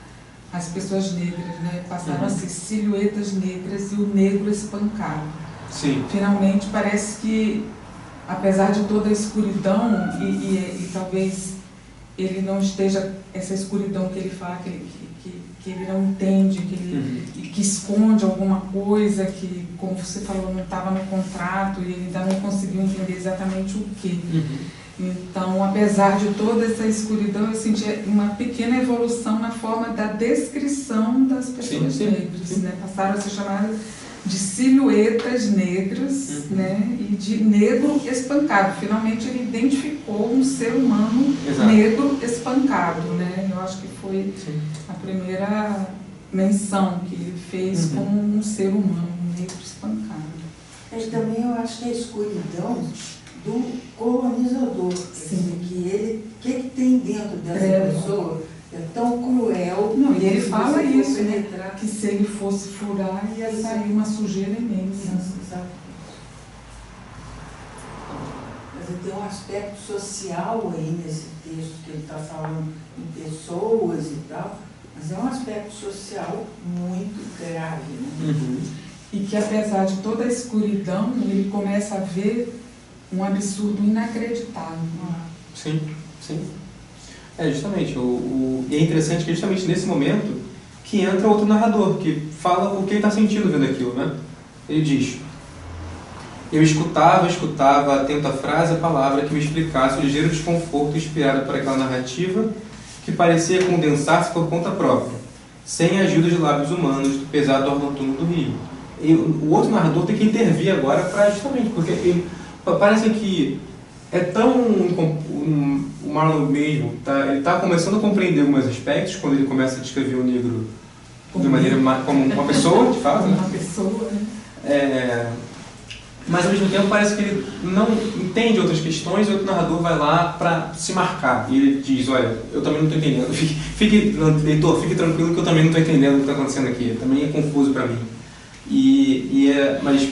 as pessoas negras, né? Passaram a ser silhuetas negras e o negro espancado. Sim. Finalmente parece que, apesar de toda a escuridão, e talvez ele não esteja, essa escuridão que ele fala, que ele não entende, que esconde alguma coisa, que, como você falou, não estava no contrato e ele ainda não conseguiu entender exatamente o quê. Então, apesar de toda essa escuridão, eu senti uma pequena evolução na forma da descrição das pessoas negras. Né? Passaram a ser chamadas de silhuetas negras, né? E de negro espancado. Finalmente ele identificou um ser humano negro espancado. Né? Eu acho que foi a primeira menção que ele fez como um ser humano, um negro espancado. E também eu acho que a escuridão do colonizador, que tem dentro dessa pessoa é tão cruel. Não, e ele fala isso, né? Que se ele fosse furar, ia sair uma sujeira imensa. Mas tem um aspecto social aí nesse texto que ele está falando em pessoas e tal, mas é um aspecto social muito grave. Né? E que apesar de toda a escuridão, ele começa a ver um absurdo inacreditável. Sim, sim. Justamente. E é interessante que justamente nesse momento que entra outro narrador, que fala o que ele está sentindo vendo aquilo, né? Ele diz: eu escutava atento a frase, a palavra que me explicasse o ligeiro desconforto inspirado por aquela narrativa que parecia condensar-se por conta própria, sem a ajuda de lábios humanos do pesado ar noturno do rio. E o outro narrador tem que intervir agora para justamente, porque parece que é tão... O Marlon mesmo, ele está começando a compreender alguns aspectos quando ele começa a descrever o negro de maneira como uma pessoa, de fato. Uma pessoa, né? Mas ao mesmo tempo parece que ele não entende outras questões e o outro narrador vai lá para se marcar. E ele diz: olha, eu também não estou entendendo. Leitor, fique tranquilo que eu também não estou entendendo o que está acontecendo aqui. Também é confuso para mim. Mas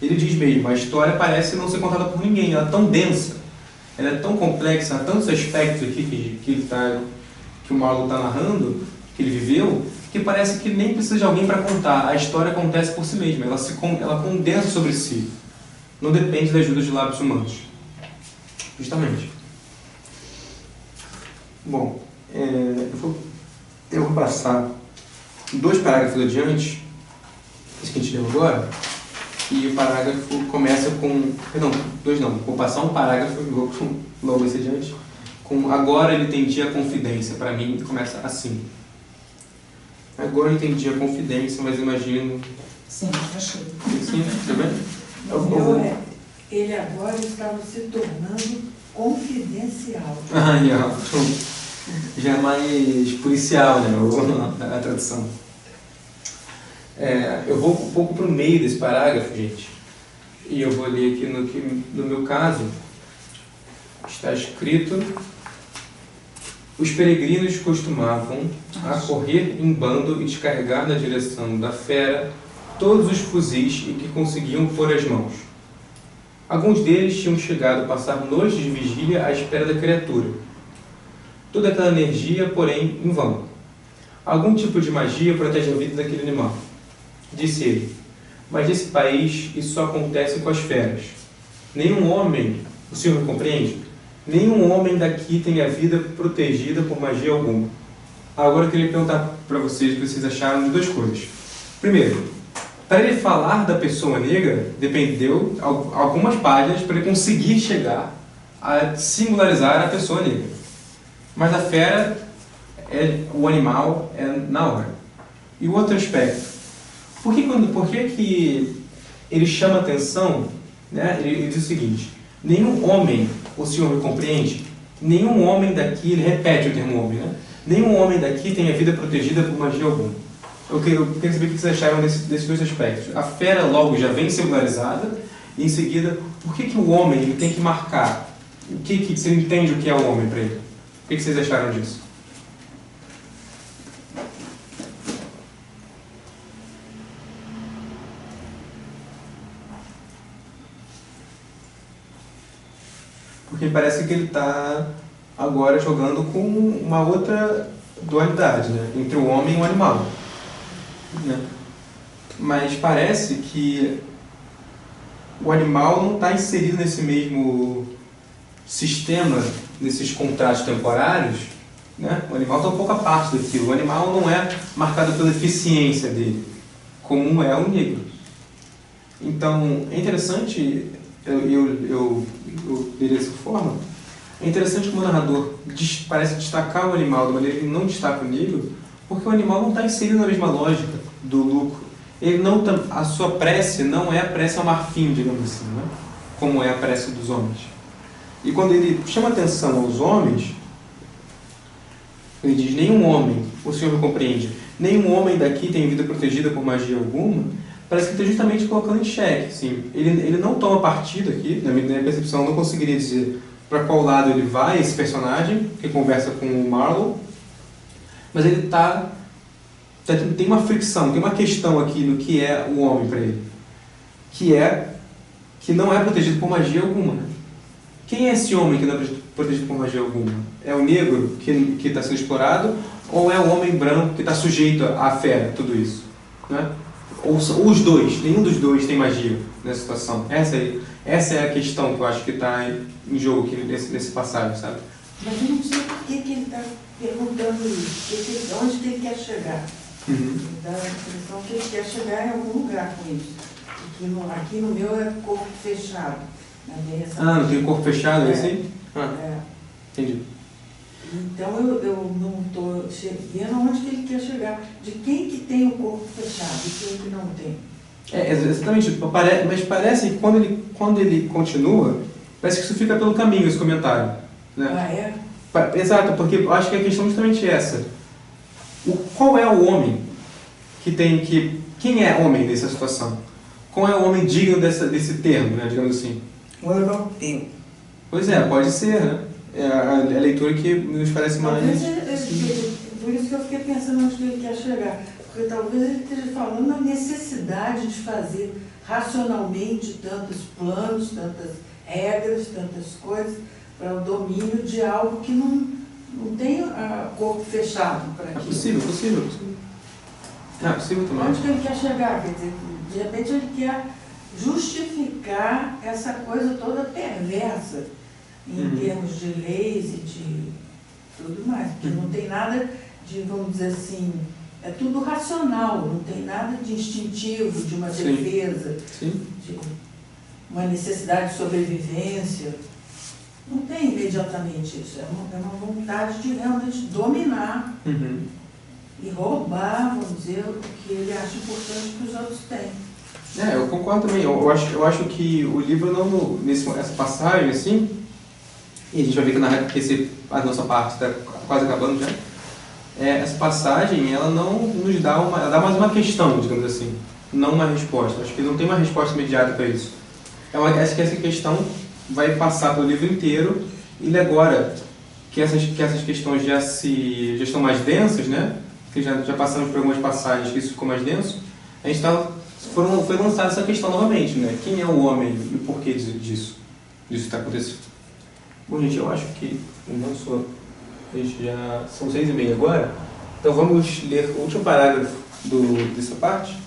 ele diz mesmo, a história parece não ser contada por ninguém. Ela é tão densa, ela é tão complexa, há tantos aspectos aqui que o Marlon está narrando, que ele viveu, que parece que nem precisa de alguém para contar. A história acontece por si mesma, ela condensa sobre si. Não depende da ajuda de lábios humanos. Justamente. Bom, eu vou passar 2 parágrafos adiante, esse que a gente leu agora, e o parágrafo começa com... Perdão, 2 não, vou passar um parágrafo e vou logo esse adiante, com agora ele entendi a confidência. Para mim, começa assim. Agora eu entendi a confidência, mas imagino... Sim, achei. Sim, tá bem? Ele agora estava se tornando confidencial. Já é mais policial, né? A tradução. Eu vou um pouco para o meio desse parágrafo, gente. E eu vou ler aqui no meu caso. Está escrito: os peregrinos costumavam a correr em bando e descarregar na direção da fera todos os fuzis em que conseguiam pôr as mãos. Alguns deles tinham chegado a passar noites de vigília à espera da criatura, toda aquela energia, porém, em vão. Algum tipo de magia protege a vida daquele animal. Disse ele, mas nesse país isso só acontece com as feras. Nenhum homem, o senhor me compreende? Nenhum homem daqui tem a vida protegida por magia alguma. Agora eu queria perguntar para vocês o que vocês acharam de duas coisas. Primeiro, para ele falar da pessoa negra, dependeu algumas páginas para ele conseguir chegar a singularizar a pessoa negra. Mas a fera, o animal, é na hora. E o outro aspecto, por que ele chama atenção, né? Ele diz o seguinte, nenhum homem, o senhor me compreende? Nenhum homem daqui, ele repete o termo homem, né? Nenhum homem daqui tem a vida protegida por magia alguma. Eu queria saber o que vocês acharam desses dois aspectos. A fera logo já vem singularizada, e em seguida, por que o homem ele tem que marcar? Você entende o que é o homem para ele? O que vocês acharam disso? Porque parece que ele está agora jogando com uma outra dualidade, né? Entre o homem e o animal. Né? Mas parece que o animal não está inserido nesse mesmo sistema, nesses contratos temporários. Né? O animal está um pouco à parte daquilo. O animal não é marcado pela eficiência dele, como é o negro. Então, é interessante, eu diria dessa forma, é interessante como o narrador parece destacar o animal de maneira que ele não destaca o negro, porque o animal não está inserido na mesma lógica do lucro. A sua prece não é a prece ao marfim, digamos assim, né? Como é a prece dos homens. E quando ele chama atenção aos homens, ele diz, nenhum homem, o senhor me compreende, nenhum homem daqui tem vida protegida por magia alguma, parece que está justamente colocando em xeque. Assim. Ele não toma partido aqui, na minha percepção, eu não conseguiria dizer para qual lado ele vai, esse personagem, que conversa com o Marlowe, mas ele tem uma fricção, tem uma questão aqui no que é o homem para ele, que não é protegido por magia alguma. Né? Quem é esse homem que não é protegido por magia alguma? É o negro que está sendo explorado ou é o homem branco que está sujeito à fera, tudo isso? Né? Ou os dois, nenhum dos dois tem magia nessa situação. Essa é a questão que eu acho que está em jogo aqui nesse passagem, sabe? Mas eu não sei por que ele está perguntando isso, onde que ele quer chegar. Dá a impressão que ele quer chegar em algum lugar com isso. Aqui no meu é corpo fechado. Não tem corpo fechado, é assim? Entendi. Então eu não estou vendo onde que ele quer chegar. De quem que tem o corpo fechado e quem que não tem. Exatamente. Mas parece que quando ele continua, parece que isso fica pelo caminho, esse comentário. Né? Exato, porque eu acho que a questão é justamente essa. Qual é o homem quem é homem nessa situação? Qual é o homem digno desse termo, né, digamos assim? O europeu. Pois é, pode ser, né? É a leitura que nos parece mais... Por isso que eu fiquei pensando onde ele quer chegar. Porque talvez ele esteja falando da necessidade de fazer racionalmente tantos planos, tantas regras, tantas coisas, para o domínio de algo que não tem corpo fechado para aquilo. É possível. É possível também. Onde que ele quer chegar? Quer dizer, de repente ele quer justificar essa coisa toda perversa em termos de leis e de tudo mais. Porque não tem nada de, vamos dizer assim, é tudo racional, não tem nada de instintivo, de uma defesa, de uma necessidade de sobrevivência. Não tem imediatamente isso, é uma vontade de realmente dominar e roubar, vamos dizer, o que ele acha importante que os outros têm. Eu concordo também. Eu acho que o livro, essa passagem, assim, e a gente vai ver que a nossa parte está quase acabando já, essa passagem, ela não nos dá ela dá mais uma questão, digamos assim, não uma resposta. Acho que não tem uma resposta imediata para isso. Acho que essa questão vai passar pelo livro inteiro, e agora que essas questões já estão mais densas, né? Que já passamos por algumas passagens que isso ficou mais denso, a gente foi lançada essa questão novamente, né? Quem é o homem e o porquê disso está acontecendo? Bom, gente, eu acho que o nosso Já são 6h30 agora. Então vamos ler o último parágrafo dessa parte.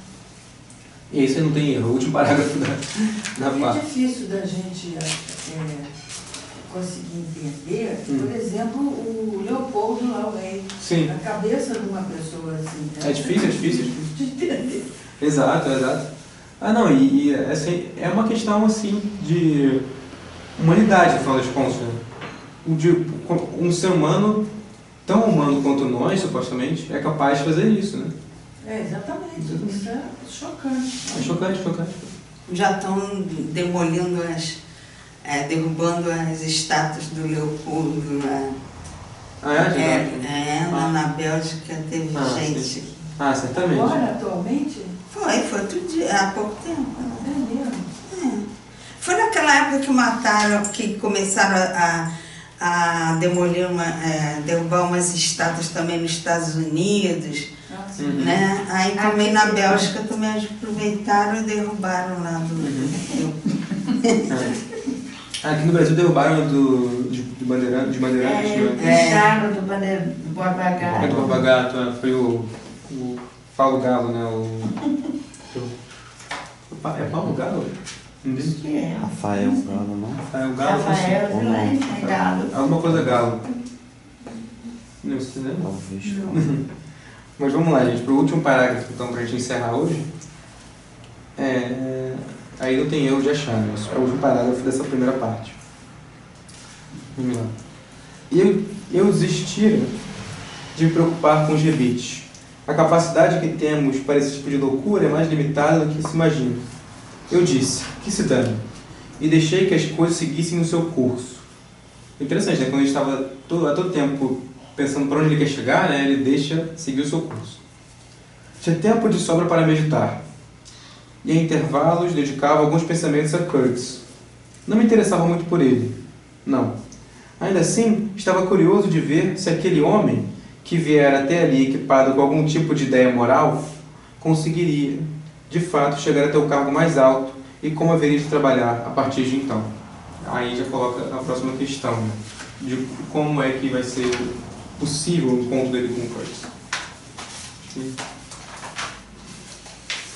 E aí você não tem erro, o último parágrafo da parte. É difícil da gente conseguir entender, por exemplo, o Leopoldo lá, o rei. Sim. A cabeça de uma pessoa assim. Né? É difícil de entender. Exato. Não, assim, é uma questão assim de humanidade, afinal das contas. Né? Um ser humano, tão humano quanto nós, supostamente, é capaz de fazer isso, né? Exatamente. Isso é chocante. É chocante. Já estão demolindo derrubando as estátuas do Leopoldo lá. Lá na Bélgica teve gente. Sim. Certamente. Agora, atualmente? Foi outro dia, há pouco tempo. É mesmo? Foi naquela época que mataram, que começaram a demolir, derrubar umas estátuas também nos Estados Unidos. Né? Aí também na Bélgica também aproveitaram e derrubaram lá do Aqui no Brasil derrubaram de Bandeirantes, Deixaram do Borba Gato. Do Borba Gato, foi o Paulo Galo, né? É Paulo Galo? Que é. Rafael Galo, não? Rafael Galo? Rafael Galo. Alguma coisa Galo. Não sei, né? Talvez. Mas vamos lá, gente, para o último parágrafo, então, para a gente encerrar hoje. Aí não tem erro de achar, né? É o último parágrafo dessa primeira parte. Vamos lá. Eu desistira de me preocupar com os rebites. A capacidade que temos para esse tipo de loucura é mais limitada do que se imagina. Eu disse, que se dane, e deixei que as coisas seguissem o seu curso. Interessante, né? Quando a gente estava a todo tempo pensando para onde ele quer chegar, né? Ele deixa seguir o seu curso. Tinha tempo de sobra para meditar. E em intervalos dedicava alguns pensamentos a Kurtz. Não me interessava muito por ele. Não. Ainda assim, estava curioso de ver se aquele homem, que viera até ali equipado com algum tipo de ideia moral, conseguiria, de fato, chegar até o cargo mais alto e como haveria de trabalhar a partir de então. Aí já coloca a próxima questão, né? De como é que vai ser possível o encontro dele com o Kurtz.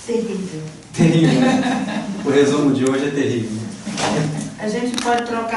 Terrível. Terrível, né? O resumo de hoje é terrível. A gente pode trocar